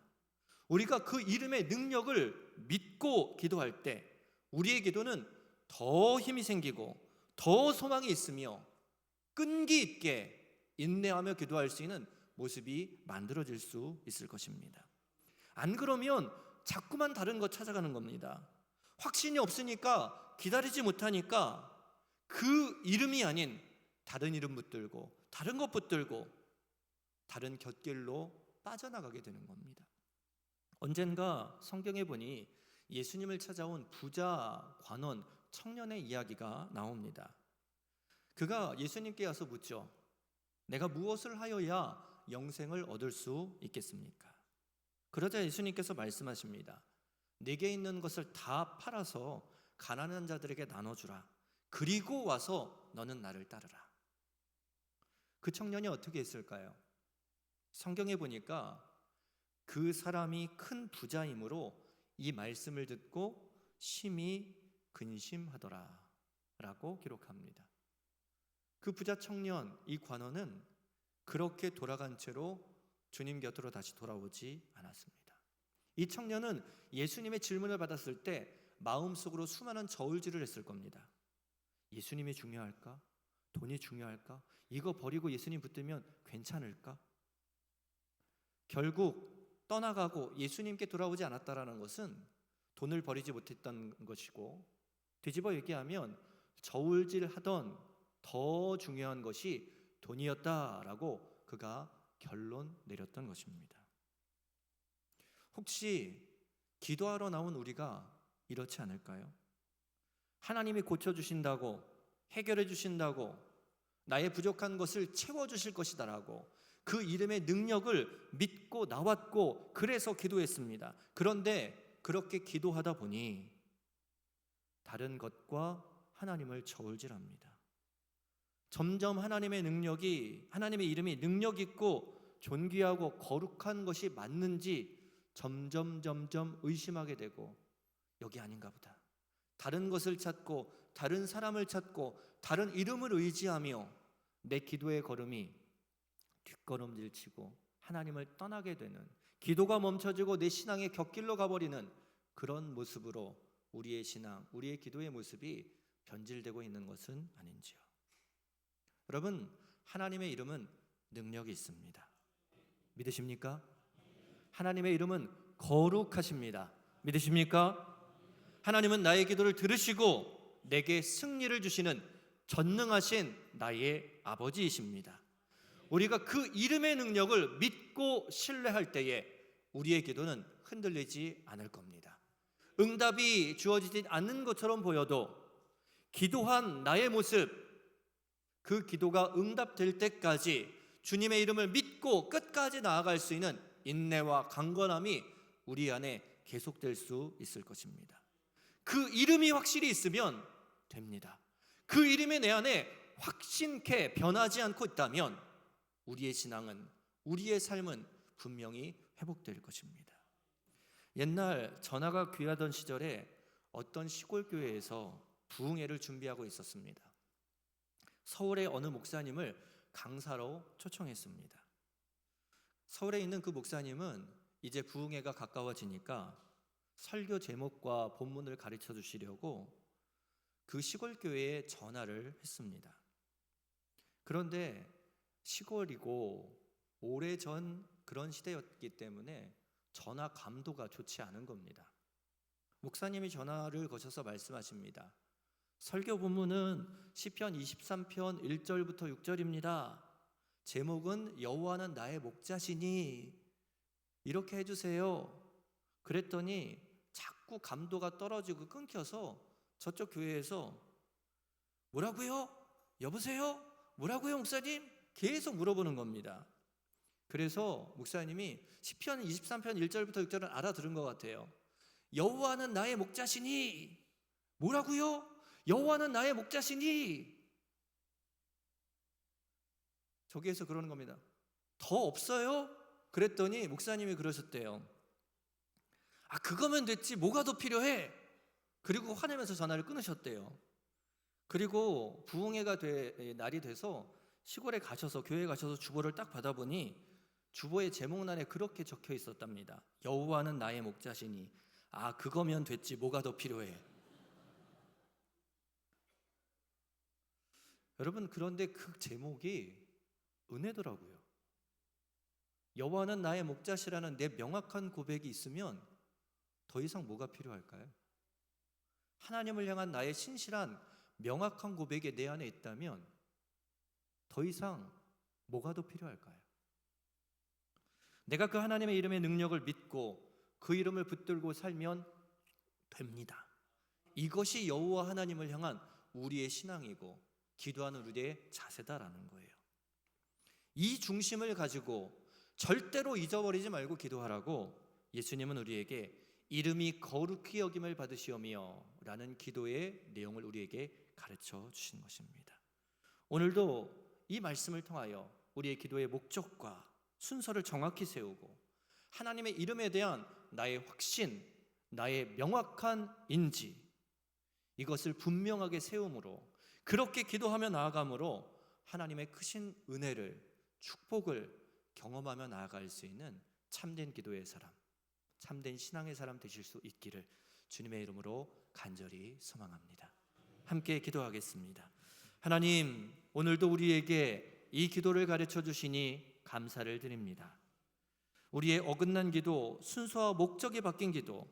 Speaker 3: 우리가 그 이름의 능력을 믿고 기도할 때 우리의 기도는 더 힘이 생기고 더 소망이 있으며 끈기 있게 인내하며 기도할 수 있는 모습이 만들어질 수 있을 것입니다. 안 그러면 자꾸만 다른 것 찾아가는 겁니다. 확신이 없으니까 기다리지 못하니까 그 이름이 아닌 다른 이름 붙들고 다른 것 붙들고 다른 곁길로 빠져나가게 되는 겁니다. 언젠가 성경에 보니 예수님을 찾아온 부자, 관원, 청년의 이야기가 나옵니다. 그가 예수님께 와서 묻죠. 내가 무엇을 하여야 영생을 얻을 수 있겠습니까? 그러자 예수님께서 말씀하십니다. 내게 있는 것을 다 팔아서 가난한 자들에게 나눠주라. 그리고 와서 너는 나를 따르라. 그 청년이 어떻게 했을까요? 성경에 보니까 그 사람이 큰 부자이므로 이 말씀을 듣고 심히 근심하더라 라고 기록합니다. 그 부자 청년, 이 관원은 그렇게 돌아간 채로 주님 곁으로 다시 돌아오지 않았습니다. 이 청년은 예수님의 질문을 받았을 때 마음속으로 수많은 저울질을 했을 겁니다. 예수님이 중요할까? 돈이 중요할까? 이거 버리고 예수님 붙들면 괜찮을까? 결국 떠나가고 예수님께 돌아오지 않았다라는 것은 돈을 버리지 못했던 것이고, 뒤집어 얘기하면 저울질하던 더 중요한 것이 돈이었다라고 그가 결론 내렸던 것입니다. 혹시 기도하러 나온 우리가 이렇지 않을까요? 하나님이 고쳐주신다고, 해결해 주신다고, 나의 부족한 것을 채워주실 것이다라고 그 이름의 능력을 믿고 나왔고 그래서 기도했습니다. 그런데 그렇게 기도하다 보니 다른 것과 하나님을 저울질합니다. 점점 하나님의 능력이, 하나님의 이름이 능력 있고 존귀하고 거룩한 것이 맞는지 점점 의심하게 되고, 여기 아닌가 보다, 다른 것을 찾고 다른 사람을 찾고 다른 이름을 의지하며 내 기도의 걸음이 뒷걸음질 치고 하나님을 떠나게 되는, 기도가 멈춰지고 내 신앙의 곁길로 가버리는 그런 모습으로 우리의 신앙, 우리의 기도의 모습이 변질되고 있는 것은 아닌지요. 여러분, 하나님의 이름은 능력이 있습니다. 믿으십니까? 하나님의 이름은 거룩하십니다. 믿으십니까? 하나님은 나의 기도를 들으시고 내게 승리를 주시는 전능하신 나의 아버지이십니다. 우리가 그 이름의 능력을 믿고 신뢰할 때에 우리의 기도는 흔들리지 않을 겁니다. 응답이 주어지지 않는 것처럼 보여도 기도한 나의 모습, 그 기도가 응답될 때까지 주님의 이름을 믿고 끝까지 나아갈 수 있는 인내와 강건함이 우리 안에 계속될 수 있을 것입니다. 그 이름이 확실히 있으면 됩니다. 그 이름이 내 안에 확신케 변하지 않고 있다면 우리의 신앙은, 우리의 삶은 분명히 회복될 것입니다. 옛날 전화가 귀하던 시절에 어떤 시골 교회에서 부흥회를 준비하고 있었습니다. 서울의 어느 목사님을 강사로 초청했습니다. 서울에 있는 그 목사님은 이제 부흥회가 가까워지니까 설교 제목과 본문을 가르쳐 주시려고 그 시골 교회에 전화를 했습니다. 그런데 시골이고 오래전 그런 시대였기 때문에 전화 감도가 좋지 않은 겁니다. 목사님이 전화를 거셔서 말씀하십니다. 설교 본문은 시편 23편 1절부터 6절입니다. 제목은 여호와는 나의 목자시니 이렇게 해주세요. 그랬더니 자꾸 감도가 떨어지고 끊겨서 저쪽 교회에서 뭐라고요? 여보세요? 뭐라고요, 목사님? 계속 물어보는 겁니다. 그래서 목사님이 시편 23편 1절부터 6절은 알아들은 것 같아요. 여호와는 나의 목자시니 뭐라고요? 여호와는 나의 목자시니. 저기에서 그러는 겁니다. 더 없어요? 그랬더니 목사님이 그러셨대요. 아, 그거면 됐지 뭐가 더 필요해? 그리고 화내면서 전화를 끊으셨대요. 그리고 부흥회가 날이 돼서 시골에 가셔서, 교회에 가셔서 주보를 딱 받아보니 주보의 제목란에 그렇게 적혀 있었답니다. 여호와는 나의 목자시니. 아, 그거면 됐지 뭐가 더 필요해? 여러분, 그런데 그 제목이 은혜더라고요. 여호와는 나의 목자시라는 내 명확한 고백이 있으면 더 이상 뭐가 필요할까요? 하나님을 향한 나의 신실한 명확한 고백이 내 안에 있다면 더 이상 뭐가 더 필요할까요? 내가 그 하나님의 이름의 능력을 믿고 그 이름을 붙들고 살면 됩니다. 이것이 여호와 하나님을 향한 우리의 신앙이고 기도하는 우리의 자세다라는 거예요. 이 중심을 가지고 절대로 잊어버리지 말고 기도하라고 예수님은 우리에게 이름이 거룩히 여김을 받으시오며 라는 기도의 내용을 우리에게 가르쳐 주신 것입니다. 오늘도 이 말씀을 통하여 우리의 기도의 목적과 순서를 정확히 세우고 하나님의 이름에 대한 나의 확신, 나의 명확한 인지, 이것을 분명하게 세움으로, 그렇게 기도하며 나아감으로 하나님의 크신 은혜를, 축복을 경험하며 나아갈 수 있는 참된 기도의 사람, 참된 신앙의 사람 되실 수 있기를 주님의 이름으로 간절히 소망합니다. 함께 기도하겠습니다. 하나님, 오늘도 우리에게 이 기도를 가르쳐 주시니 감사를 드립니다. 우리의 어긋난 기도, 순서와 목적이 바뀐 기도,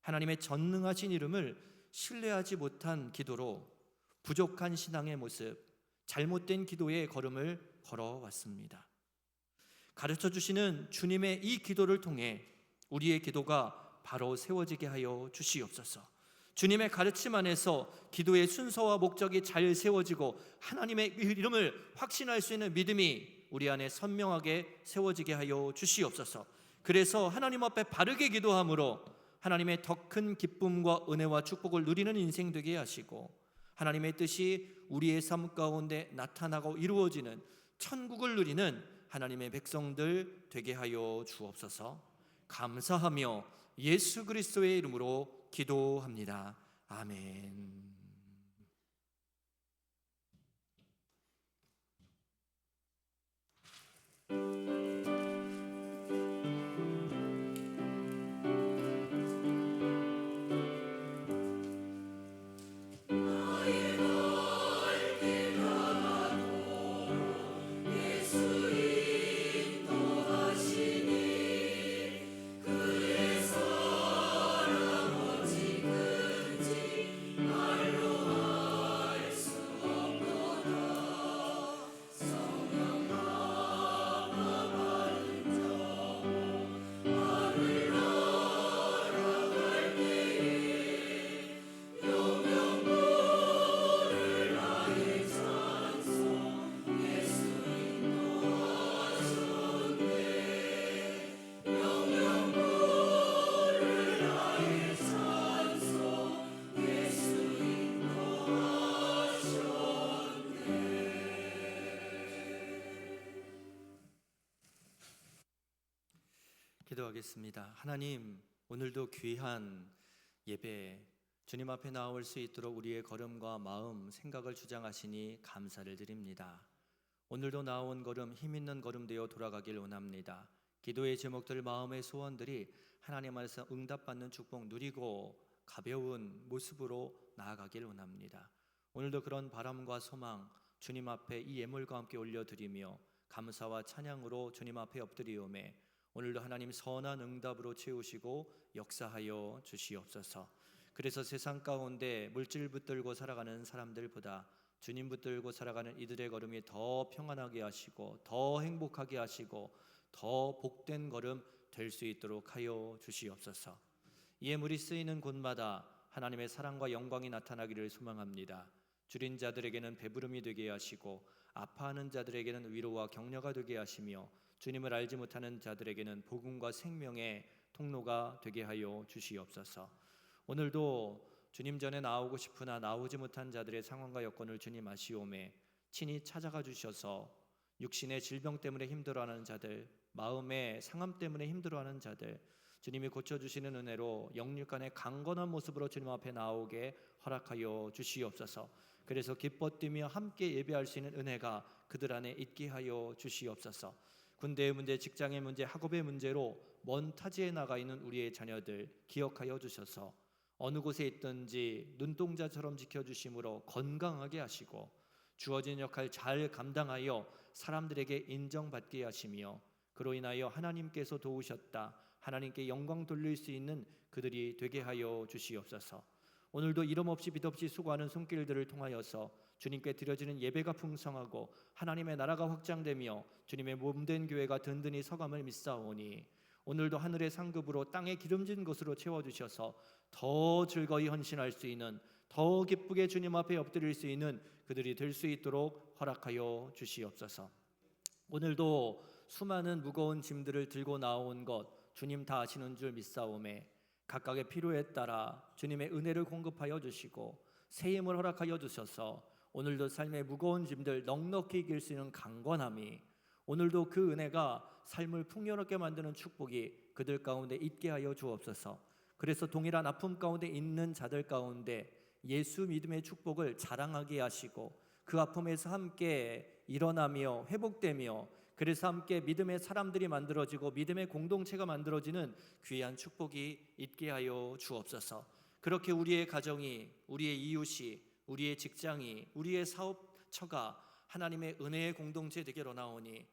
Speaker 3: 하나님의 전능하신 이름을 신뢰하지 못한 기도로 부족한 신앙의 모습, 잘못된 기도의 걸음을 걸어왔습니다. 가르쳐 주시는 주님의 이 기도를 통해 우리의 기도가 바로 세워지게 하여 주시옵소서. 주님의 가르침 안에서 기도의 순서와 목적이 잘 세워지고 하나님의 이름을 확신할 수 있는 믿음이 우리 안에 선명하게 세워지게 하여 주시옵소서. 그래서 하나님 앞에 바르게 기도함으로 하나님의 더 큰 기쁨과 은혜와 축복을 누리는 인생 되게 하시고 하나님의 뜻이 우리의 삶 가운데 나타나고 이루어지는 천국을 누리는 하나님의 백성들 되게 하여 주옵소서. 감사하며 예수 그리스도의 이름으로 기도합니다. 아멘. 아멘. 기도하겠습니다. 하나님, 오늘도 귀한 예배 주님 앞에 나올 수 있도록 우리의 걸음과 마음, 생각을 주장하시니 감사를 드립니다. 오늘도 나온 걸음 힘 있는 걸음 되어 돌아가길 원합니다. 기도의 제목들, 마음의 소원들이 하나님 안에서 응답받는 축복 누리고 가벼운 모습으로 나아가길 원합니다. 오늘도 그런 바람과 소망 주님 앞에 이 예물과 함께 올려드리며 감사와 찬양으로 주님 앞에 엎드리오매 오늘도 하나님 선한 응답으로 채우시고 역사하여 주시옵소서. 그래서 세상 가운데 물질 붙들고 살아가는 사람들보다 주님 붙들고 살아가는 이들의 걸음이 더 평안하게 하시고 더 행복하게 하시고 더 복된 걸음 될 수 있도록 하여 주시옵소서. 이 예물이 쓰이는 곳마다 하나님의 사랑과 영광이 나타나기를 소망합니다. 줄인 자들에게는 배부름이 되게 하시고 아파하는 자들에게는 위로와 격려가 되게 하시며 주님을 알지 못하는 자들에게는 복음과 생명의 통로가 되게 하여 주시옵소서. 오늘도 주님 전에 나오고 싶으나 나오지 못한 자들의 상황과 여건을 주님 아시오매 친히 찾아가 주셔서 육신의 질병 때문에 힘들어하는 자들, 마음의 상함 때문에 힘들어하는 자들 주님이 고쳐주시는 은혜로 영육간의 강건한 모습으로 주님 앞에 나오게 허락하여 주시옵소서. 그래서 기뻐 뛰며 함께 예배할 수 있는 은혜가 그들 안에 있게 하여 주시옵소서. 군대의 문제, 직장의 문제, 학업의 문제로 먼 타지에 나가 있는 우리의 자녀들 기억하여 주셔서 어느 곳에 있든지 눈동자처럼 지켜주심으로 건강하게 하시고 주어진 역할 잘 감당하여 사람들에게 인정받게 하시며 그로 인하여 하나님께서 도우셨다, 하나님께 영광 돌릴 수 있는 그들이 되게 하여 주시옵소서. 오늘도 이름 없이 빛 없이 수고하는 손길들을 통하여서 주님께 드려지는 예배가 풍성하고 하나님의 나라가 확장되며 주님의 몸된 교회가 든든히 서감을 믿사오니 오늘도 하늘의 상급으로 땅의 기름진 것으로 채워주셔서 더 즐거이 헌신할 수 있는, 더 기쁘게 주님 앞에 엎드릴 수 있는 그들이 될 수 있도록 허락하여 주시옵소서. 오늘도 수많은 무거운 짐들을 들고 나온 것 주님 다 아시는 줄 믿사오매 각각의 필요에 따라 주님의 은혜를 공급하여 주시고 새 힘을 허락하여 주셔서 오늘도 삶의 무거운 짐들 넉넉히 이길 수 있는 강건함이, 오늘도 그 은혜가 삶을 풍요롭게 만드는 축복이 그들 가운데 있게 하여 주옵소서. 그래서 동일한 아픔 가운데 있는 자들 가운데 예수 믿음의 축복을 자랑하게 하시고 그 아픔에서 함께 일어나며 회복되며 그래서 함께 믿음의 사람들이 만들어지고 믿음의 공동체가 만들어지는 귀한 축복이 있게 하여 주옵소서. 그렇게 우리의 가정이, 우리의 이웃이, 우리의 직장이, 우리의 사업처가 하나님의 은혜의 공동체 되기로 나오니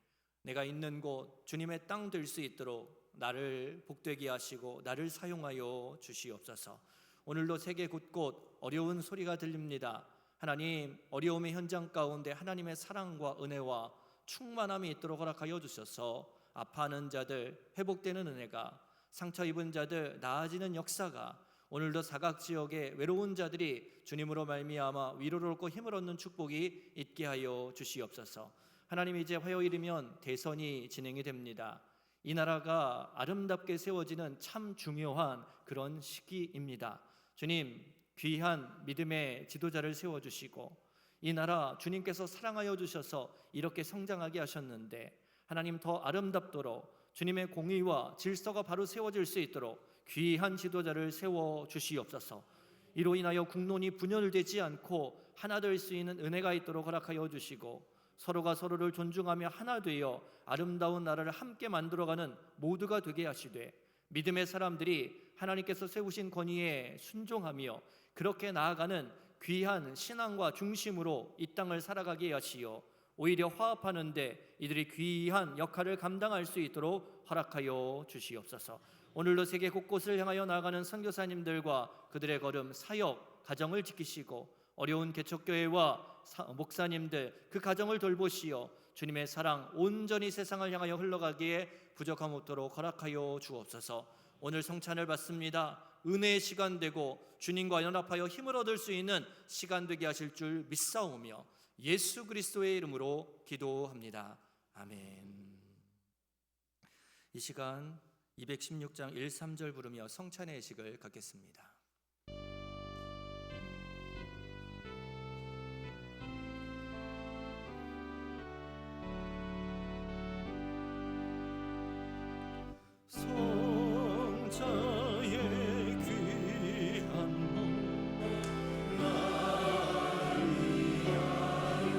Speaker 3: 내가 있는 곳 주님의 땅 될 수 있도록 나를 복되게 하시고 나를 사용하여 주시옵소서. 오늘도 세계 곳곳 어려운 소리가 들립니다. 하나님, 어려움의 현장 가운데 하나님의 사랑과 은혜와 충만함이 있도록 허락하여 주셔서 아파하는 자들 회복되는 은혜가, 상처 입은 자들 나아지는 역사가, 오늘도 사각지역에 외로운 자들이 주님으로 말미암아 위로를 얻고 힘을 얻는 축복이 있게 하여 주시옵소서. 하나님, 이제 화요일이면 대선이 진행이 됩니다. 이 나라가 아름답게 세워지는 참 중요한 그런 시기입니다. 주님, 귀한 믿음의 지도자를 세워주시고 이 나라 주님께서 사랑하여 주셔서 이렇게 성장하게 하셨는데 하나님 더 아름답도록 주님의 공의와 질서가 바로 세워질 수 있도록 귀한 지도자를 세워주시옵소서.
Speaker 4: 이로 인하여 국론이 분열되지 않고 하나 될 수 있는 은혜가 있도록 허락하여 주시고, 서로가 서로를 존중하며 하나 되어 아름다운 나라를 함께 만들어가는 모두가 되게 하시되, 믿음의 사람들이 하나님께서 세우신 권위에 순종하며 그렇게 나아가는 귀한 신앙과 중심으로 이 땅을 살아가게 하시어 오히려 화합하는데 이들이 귀한 역할을 감당할 수 있도록 허락하여 주시옵소서. 오늘도 세계 곳곳을 향하여 나아가는 선교사님들과 그들의 걸음, 사역, 가정을 지키시고 어려운 개척교회와 목사님들 그 가정을 돌보시어 주님의 사랑 온전히 세상을 향하여 흘러가기에 부족함 없도록 허락하여 주옵소서. 오늘 성찬을 받습니다. 은혜의 시간 되고 주님과 연합하여 힘을 얻을 수 있는 시간 되게 하실 줄 믿사오며 예수 그리스도의 이름으로 기도합니다. 아멘. 이 시간 216장 1, 3절 부르며 성찬의 예식을 갖겠습니다. 성자의 귀한 몸 나를 위하여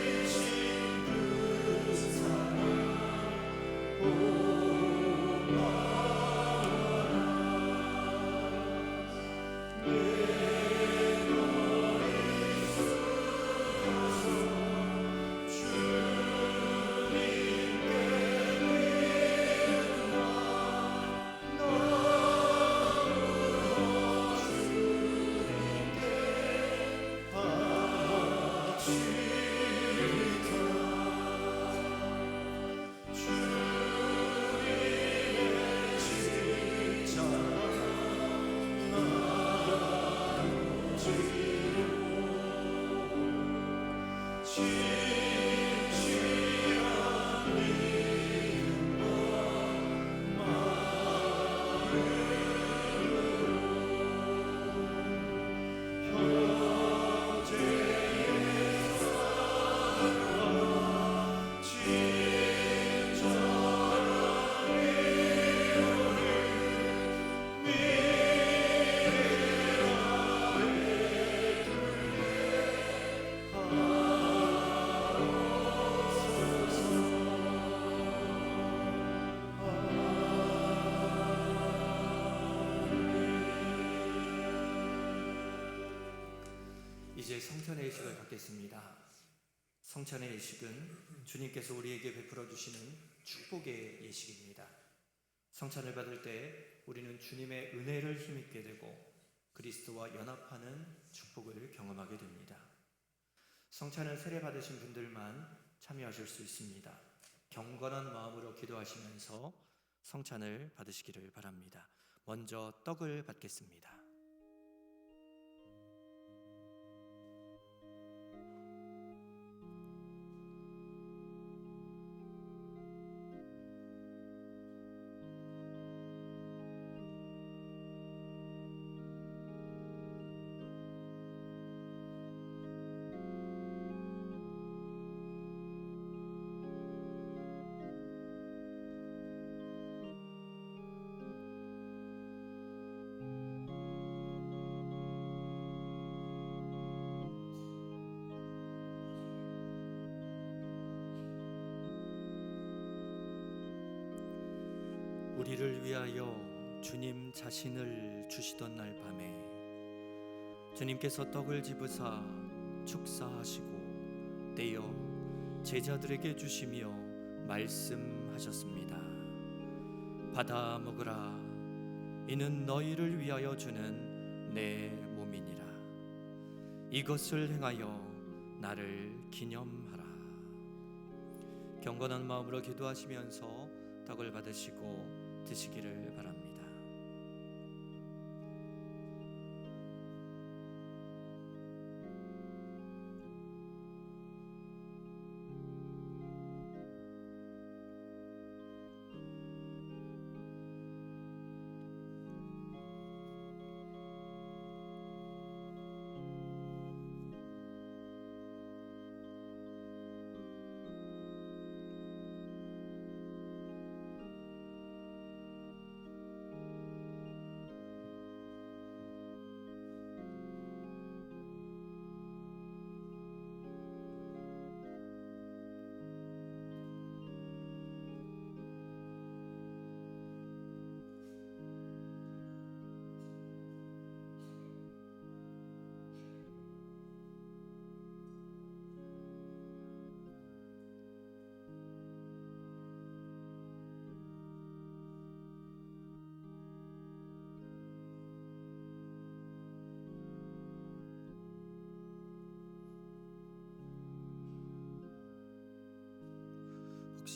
Speaker 4: 버리신 그 사랑 고마워라. 내 이제 성찬의 예식을 갖겠습니다. 성찬의 예식은 주님께서 우리에게 베풀어 주시는 축복의 예식입니다. 성찬을 받을 때 우리는 주님의 은혜를 힘입게 되고 그리스도와 연합하는 축복을 경험하게 됩니다. 성찬은 세례 받으신 분들만 참여하실 수 있습니다. 경건한 마음으로 기도하시면서 성찬을 받으시기를 바랍니다. 먼저 떡을 받겠습니다. 우리를 위하여 주님 자신을 주시던 날 밤에 주님께서 떡을 집으사 축사하시고 떼어 제자들에게 주시며 말씀하셨습니다. 받아 먹으라. 이는 너희를 위하여 주는 내 몸이니라. 이것을 행하여 나를 기념하라. 경건한 마음으로 기도하시면서 떡을 받으시고 드시기를 바랍니다.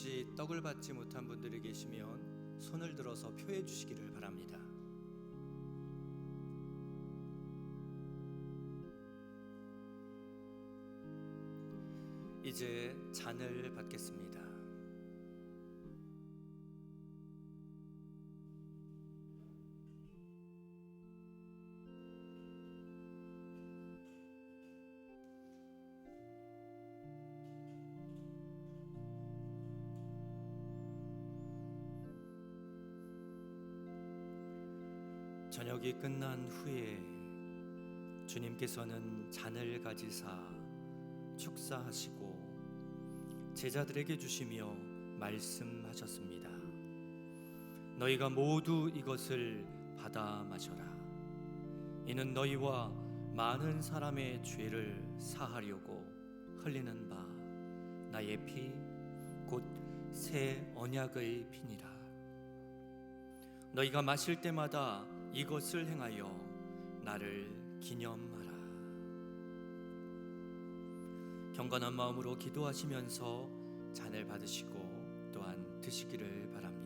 Speaker 3: 혹시 떡을 받지 못한 분들이 계시면 손을 들어서 표해 주시기를 바랍니다. 이제 잔을 받겠습니다. 저녁이 끝난 후에 주님께서는 잔을 가지사 축사하시고 제자들에게 주시며 말씀하셨습니다. 너희가 모두 이것을 받아 마셔라. 이는 너희와 많은 사람의 죄를 사하려고 흘리는 바 나의 피 곧 새 언약의 피니라. 너희가 마실 때마다 이것을 행하여 나를 기념하라. 경건한 마음으로 기도하시면서 잔을 받으시고 또한 드시기를 바랍니다.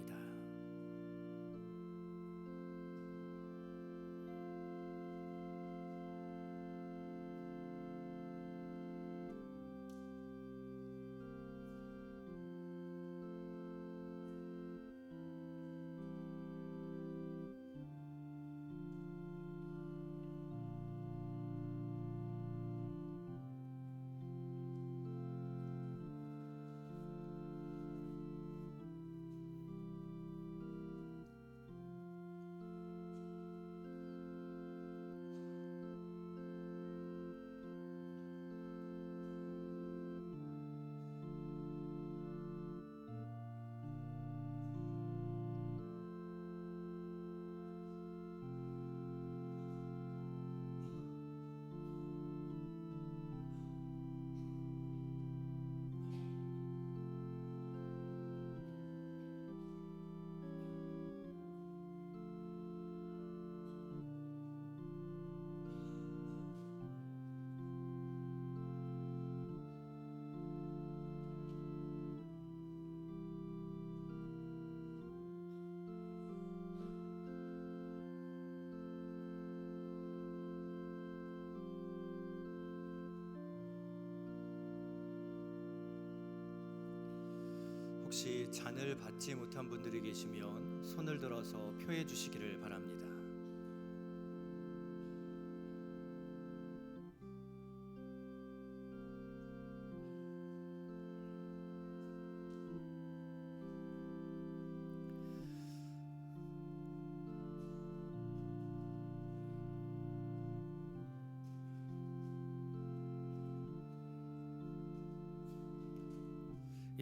Speaker 3: 혹시 잔을 받지 못한 분들이 계시면 손을 들어서 표해 주시기를 바랍니다.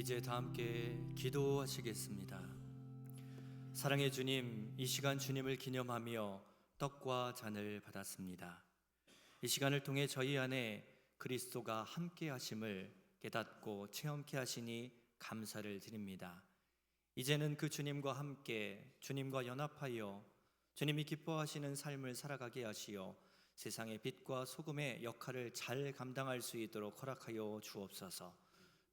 Speaker 3: 이제 다 함께 기도하시겠습니다. 사랑의 주님, 이 시간 주님을 기념하며 떡과 잔을 받았습니다. 이 시간을 통해 저희 안에 그리스도가 함께 하심을 깨닫고 체험케 하시니 감사를 드립니다. 이제는 그 주님과 함께 주님과 연합하여 주님이 기뻐하시는 삶을 살아가게 하시어 세상의 빛과 소금의 역할을 잘 감당할 수 있도록 허락하여 주옵소서.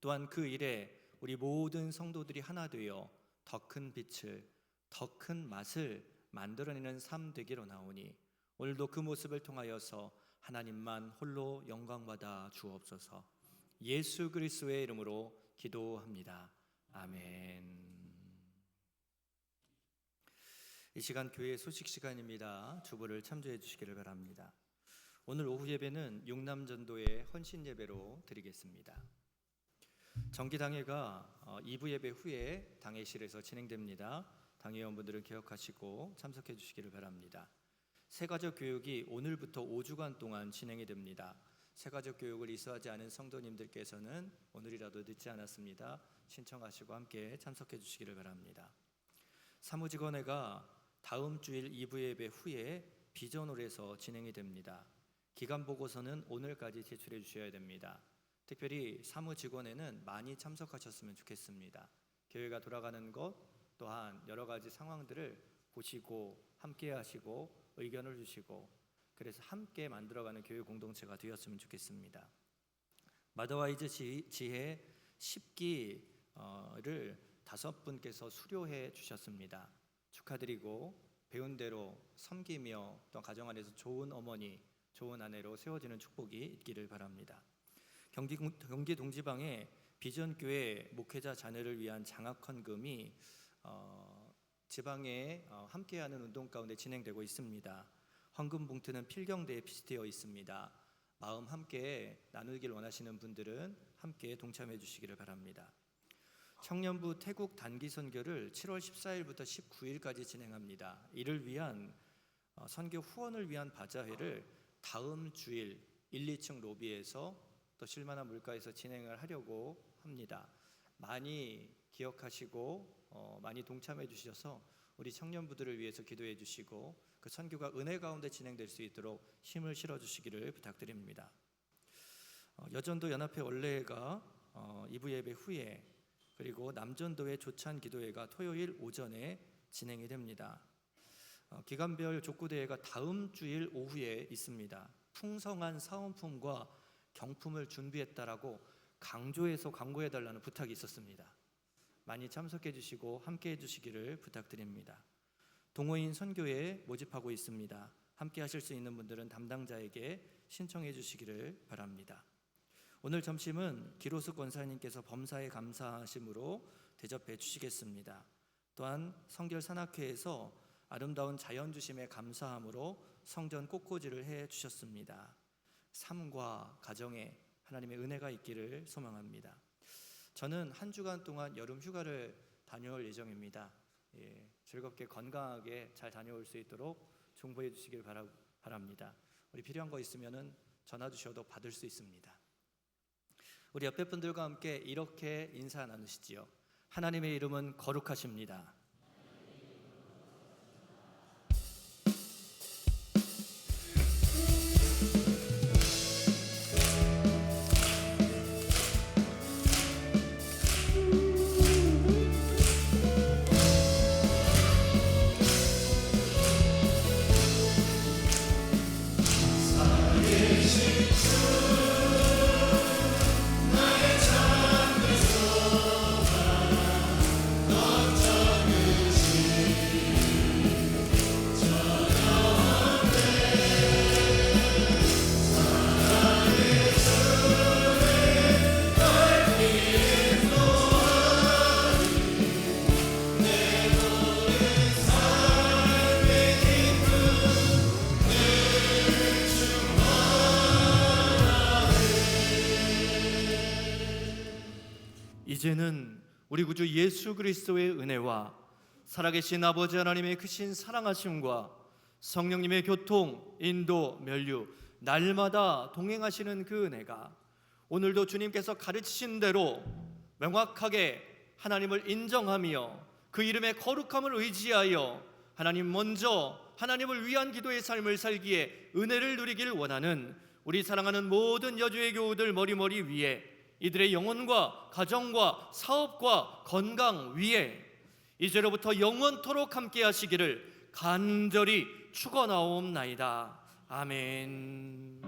Speaker 3: 또한 그 일에 우리 모든 성도들이 하나 되어 더 큰 빛을, 더 큰 맛을 만들어내는 삶 되기로 나오니 오늘도 그 모습을 통하여서 하나님만 홀로 영광받아 주옵소서. 예수 그리스도의 이름으로 기도합니다. 아멘. 이 시간 교회 소식 시간입니다. 주보를 참조해 주시기를 바랍니다. 오늘 오후 예배는 용남전도의 헌신 예배로 드리겠습니다. 정기당회가 2부 예배 후에 당회실에서 진행됩니다. 당회원분들은 기억하시고 참석해 주시기를 바랍니다. 새가족 교육이 오늘부터 5주간 동안 진행이 됩니다. 새가족 교육을 이수하지 않은 성도님들께서는 오늘이라도 늦지 않았습니다. 신청하시고 함께 참석해 주시기를 바랍니다. 사무직원회가 다음 주일 2부 예배 후에 비전홀에서 진행이 됩니다. 기간 보고서는 오늘까지 제출해 주셔야 됩니다. 특별히 사무직원회는 많이 참석하셨으면 좋겠습니다. 교회가 돌아가는 것 또한 여러 가지 상황들을 보시고 함께 하시고 의견을 주시고 그래서 함께 만들어가는 교회 공동체가 되었으면 좋겠습니다. 마더와이즈 지혜 10기
Speaker 4: 를 5분께서 수료해 주셨습니다. 축하드리고 배운 대로 섬기며 또 가정 안에서 좋은 어머니, 좋은 아내로 세워지는 축복이 있기를 바랍니다. 경기 동지방에 비전교회 목회자 자녀를 위한 장학헌금이 지방에 함께하는 운동 가운데 진행되고 있습니다. 헌금 봉투는 필경대에 비치되어 있습니다. 마음 함께 나누길 원하시는 분들은 함께 동참해 주시기를 바랍니다. 청년부 태국 단기 선교를 7월 14일부터 19일까지 진행합니다. 이를 위한 선교 후원을 위한 바자회를 다음 주일 1, 2층 로비에서 또 실만한 물가에서 진행을 하려고 합니다. 많이 기억하시고 많이 동참해 주셔서 우리 청년부들을 위해서 기도해 주시고 그 선교가 은혜 가운데 진행될 수 있도록 힘을 실어 주시기를 부탁드립니다. 여전도 연합회 원래가 2부 예배 후에 그리고 남전도회 조찬 기도회가 토요일 오전에 진행이 됩니다. 기간별 족구대회가 다음 주일 오후에 있습니다. 풍성한 사은품과 경품을 준비했다라고 강조해서 광고해달라는 부탁이 있었습니다. 많이 참석해 주시고 함께 해주시기를 부탁드립니다. 동호인 선교회에 모집하고 있습니다. 함께 하실 수 있는 분들은 담당자에게 신청해 주시기를 바랍니다. 오늘 점심은 기로수 권사님께서 범사에 감사하심으로 대접해 주시겠습니다. 또한 성결 산악회에서 아름다운 자연 주심에 감사함으로 성전 꽃꽂이를 해 주셨습니다. 삶과 가정에 하나님의 은혜가 있기를 소망합니다. 저는 한 주간 동안 여름 휴가를 다녀올 예정입니다. 즐겁게 건강하게 잘 다녀올 수 있도록 정보해 주시길 바랍니다. 우리 필요한 거 있으면 전화 주셔도 받을 수 있습니다. 우리 옆에 분들과 함께 이렇게 인사 나누시지요. 하나님의 이름은 거룩하십니다. 이제는 우리 구주 예수 그리스도의 은혜와 살아계신 아버지 하나님의 크신 사랑하심과 성령님의 교통, 인도, 면류 날마다 동행하시는 그 은혜가 오늘도 주님께서 가르치신 대로 명확하게 하나님을 인정하며 그 이름의 거룩함을 의지하여 하나님 먼저 하나님을 위한 기도의 삶을 살기에 은혜를 누리길 원하는 우리 사랑하는 모든 여주의 교우들 머리머리 위에 이들의 영혼과 가정과 사업과 건강 위에 이제로부터 영원토록 함께 하시기를 간절히 축원하옵나이다. 아멘.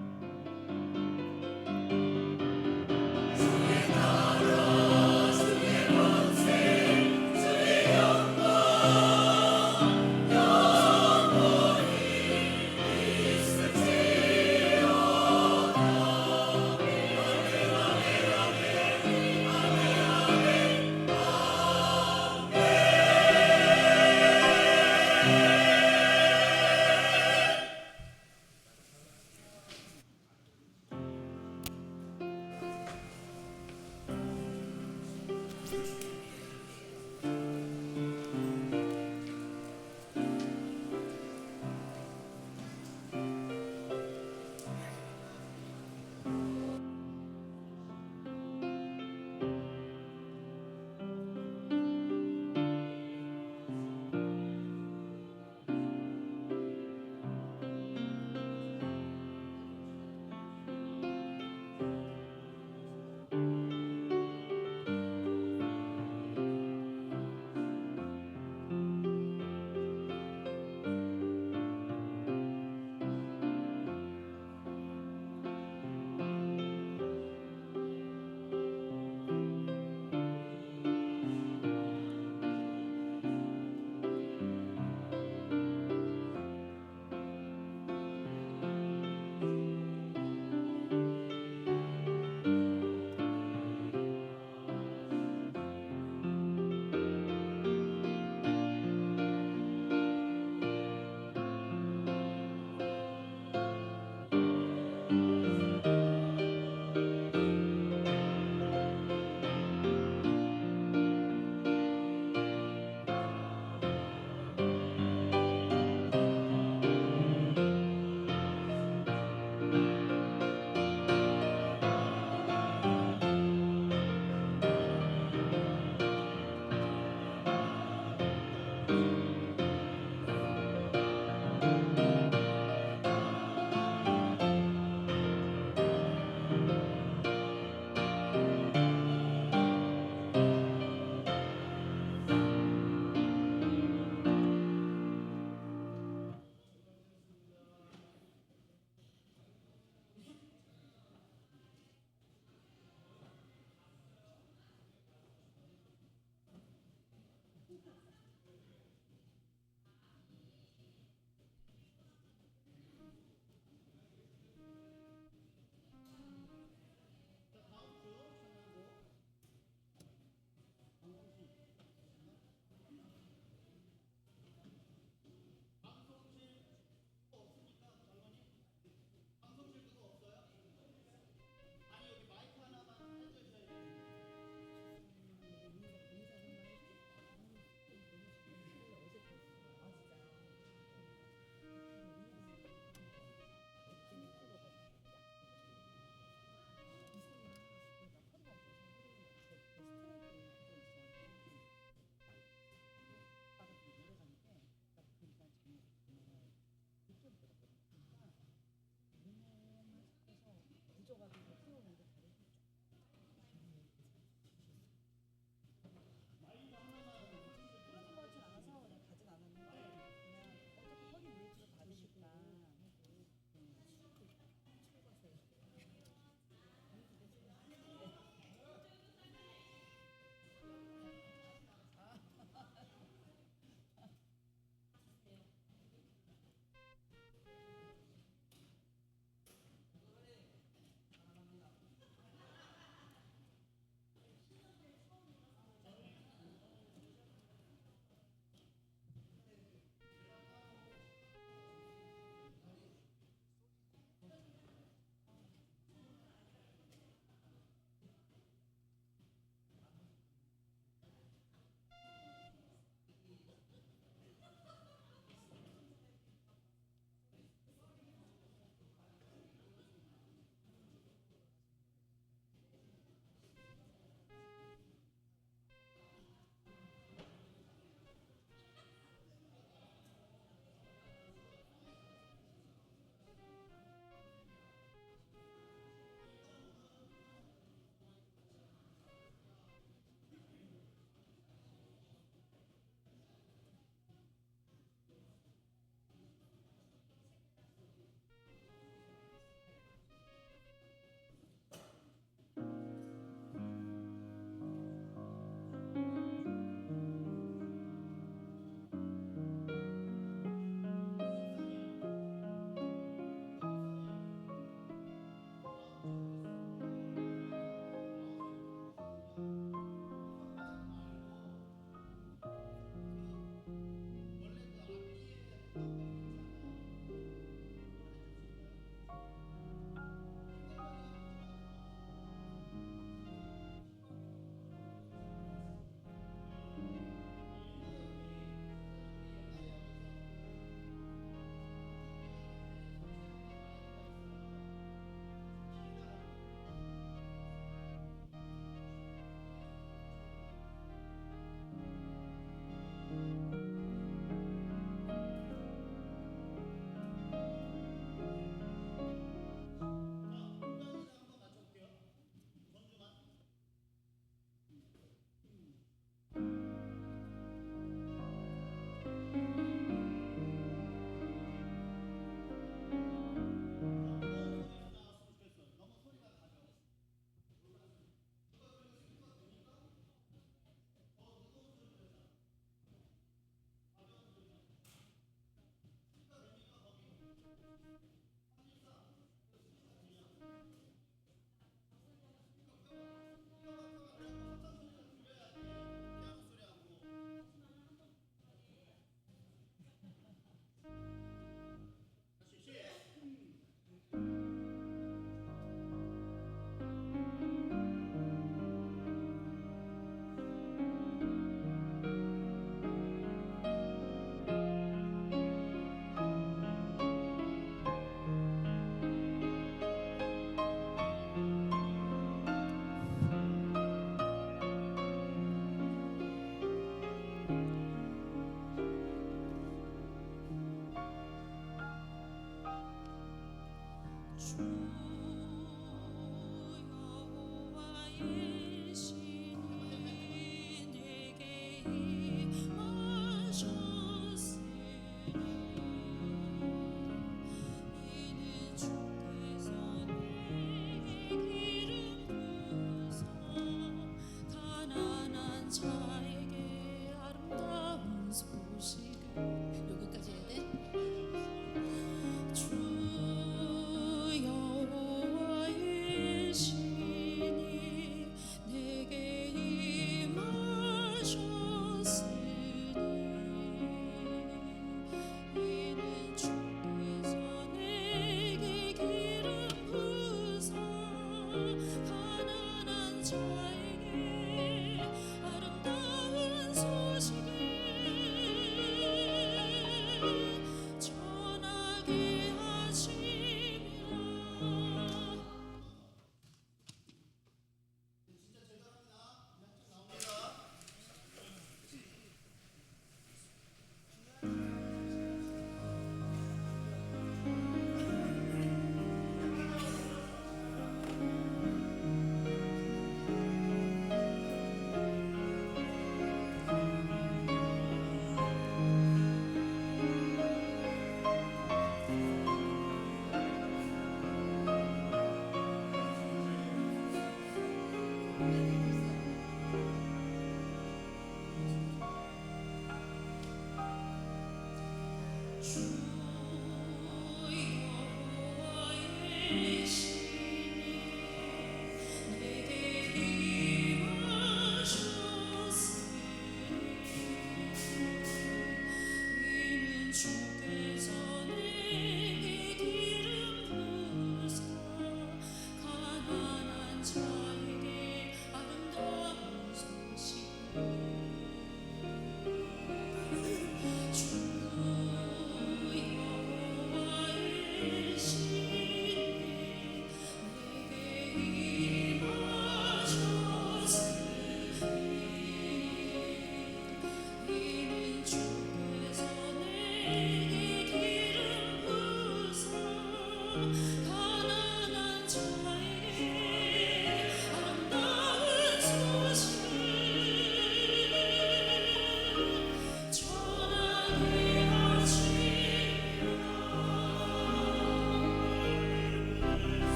Speaker 5: 가난한 자에게 아름다운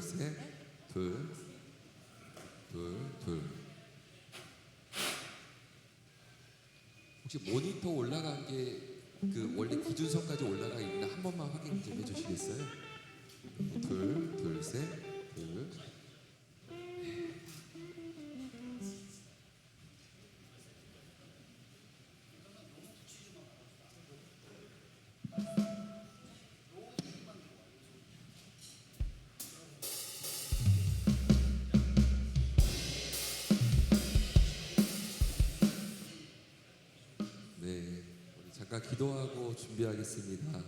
Speaker 5: 셋, 둘, 둘, 둘. 혹시 모니터 올라간 게 그 원래 기준선까지 올라가 있나 한 번만 확인 좀 해주시겠어요? 둘, 둘, 셋, 둘. 네, 우리 잠깐 기도하고 준비하겠습니다.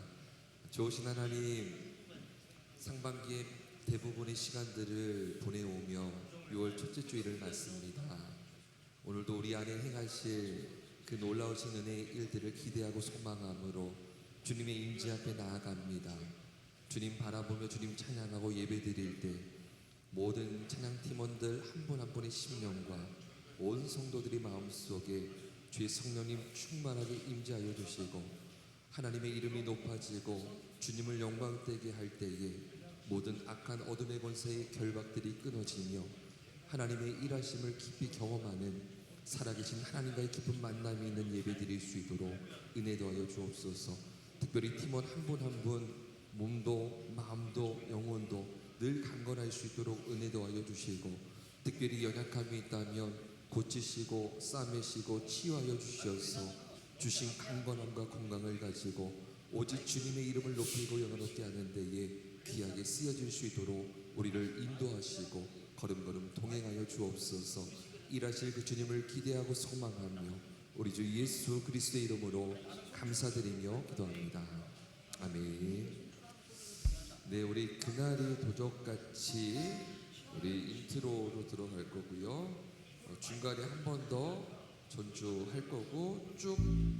Speaker 5: 좋으신 하나님, 상반기의 대부분의 시간들을 보내오며 6월 첫째 주일을 맞습니다. 오늘도 우리 안에 행하실 그 놀라우신 은혜의 일들을 기대하고 소망함으로 주님의 임재 앞에 나아갑니다. 주님 바라보며 주님 찬양하고 예배드릴 때 모든 찬양 팀원들 한 분 한 분의 심령과 온 성도들의 마음속에 주의 성령님 충만하게 임재하여 주시고 하나님의 이름이 높아지고 주님을 영광되게 할 때에 모든 악한 어둠의 권세의 결박들이 끊어지며 하나님의 일하심을 깊이 경험하는 살아계신 하나님과의 깊은 만남이 있는 예배 드릴 수 있도록 은혜 더하여 주옵소서. 특별히 팀원 한 분 한 분 몸도 마음도 영혼도 늘 강건할 수 있도록 은혜 더하여 주시고 특별히 연약함이 있다면 고치시고 싸매시고 치유하여 주셔서 주신 강건함과 건강을 가지고 오직 주님의 이름을 높이고 영화롭게 하는 데에 귀하게 쓰여질 수 있도록 우리를 인도하시고 걸음걸음 동행하여 주옵소서. 일하실 그 주님을 기대하고 소망하며 우리 주 예수 그리스도의 이름으로 감사드리며 기도합니다. 아멘. 네, 우리 그날이 도적같이 우리 인트로로 들어갈 거고요. 중간에 한 번 더 전주할 거고 쭉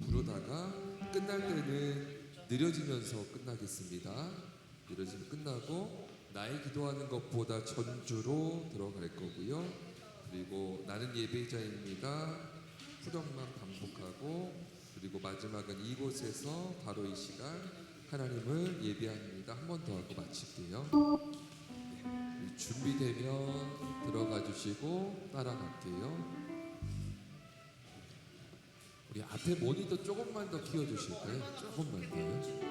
Speaker 5: 부르다가 끝날 때는 느려지면서 끝나겠습니다. 느려지면 끝나고 나의 기도하는 것보다 전주로 들어갈 거고요. 그리고 나는 예배자입니다. 후렴만 반복하고 그리고 마지막은 이곳에서 바로 이 시간 하나님을 예배합니다. 한 번 더 하고 마칠게요. 네, 준비되면 들어가 주시고 따라갈게요. 우리 앞에 모니터 조금만 더 키워주실까요? 조금만 더요.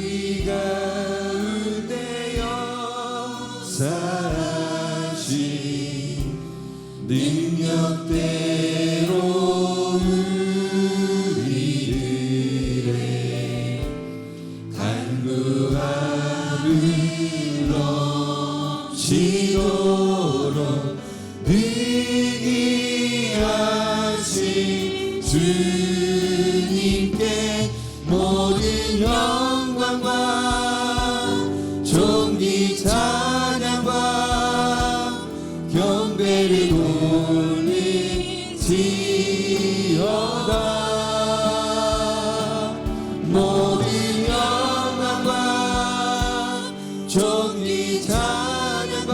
Speaker 5: 이 가운데 역사하신 능력대로 우리들의 간구함을 넘치도록 능히 하신 주님께 모든 영광과 존귀 찬양과 경배를 올리지어다. 모든 영광과 존귀 찬양과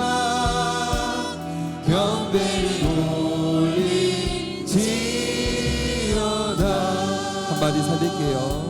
Speaker 5: 경배를 올리지어다. 한마디 살릴게요.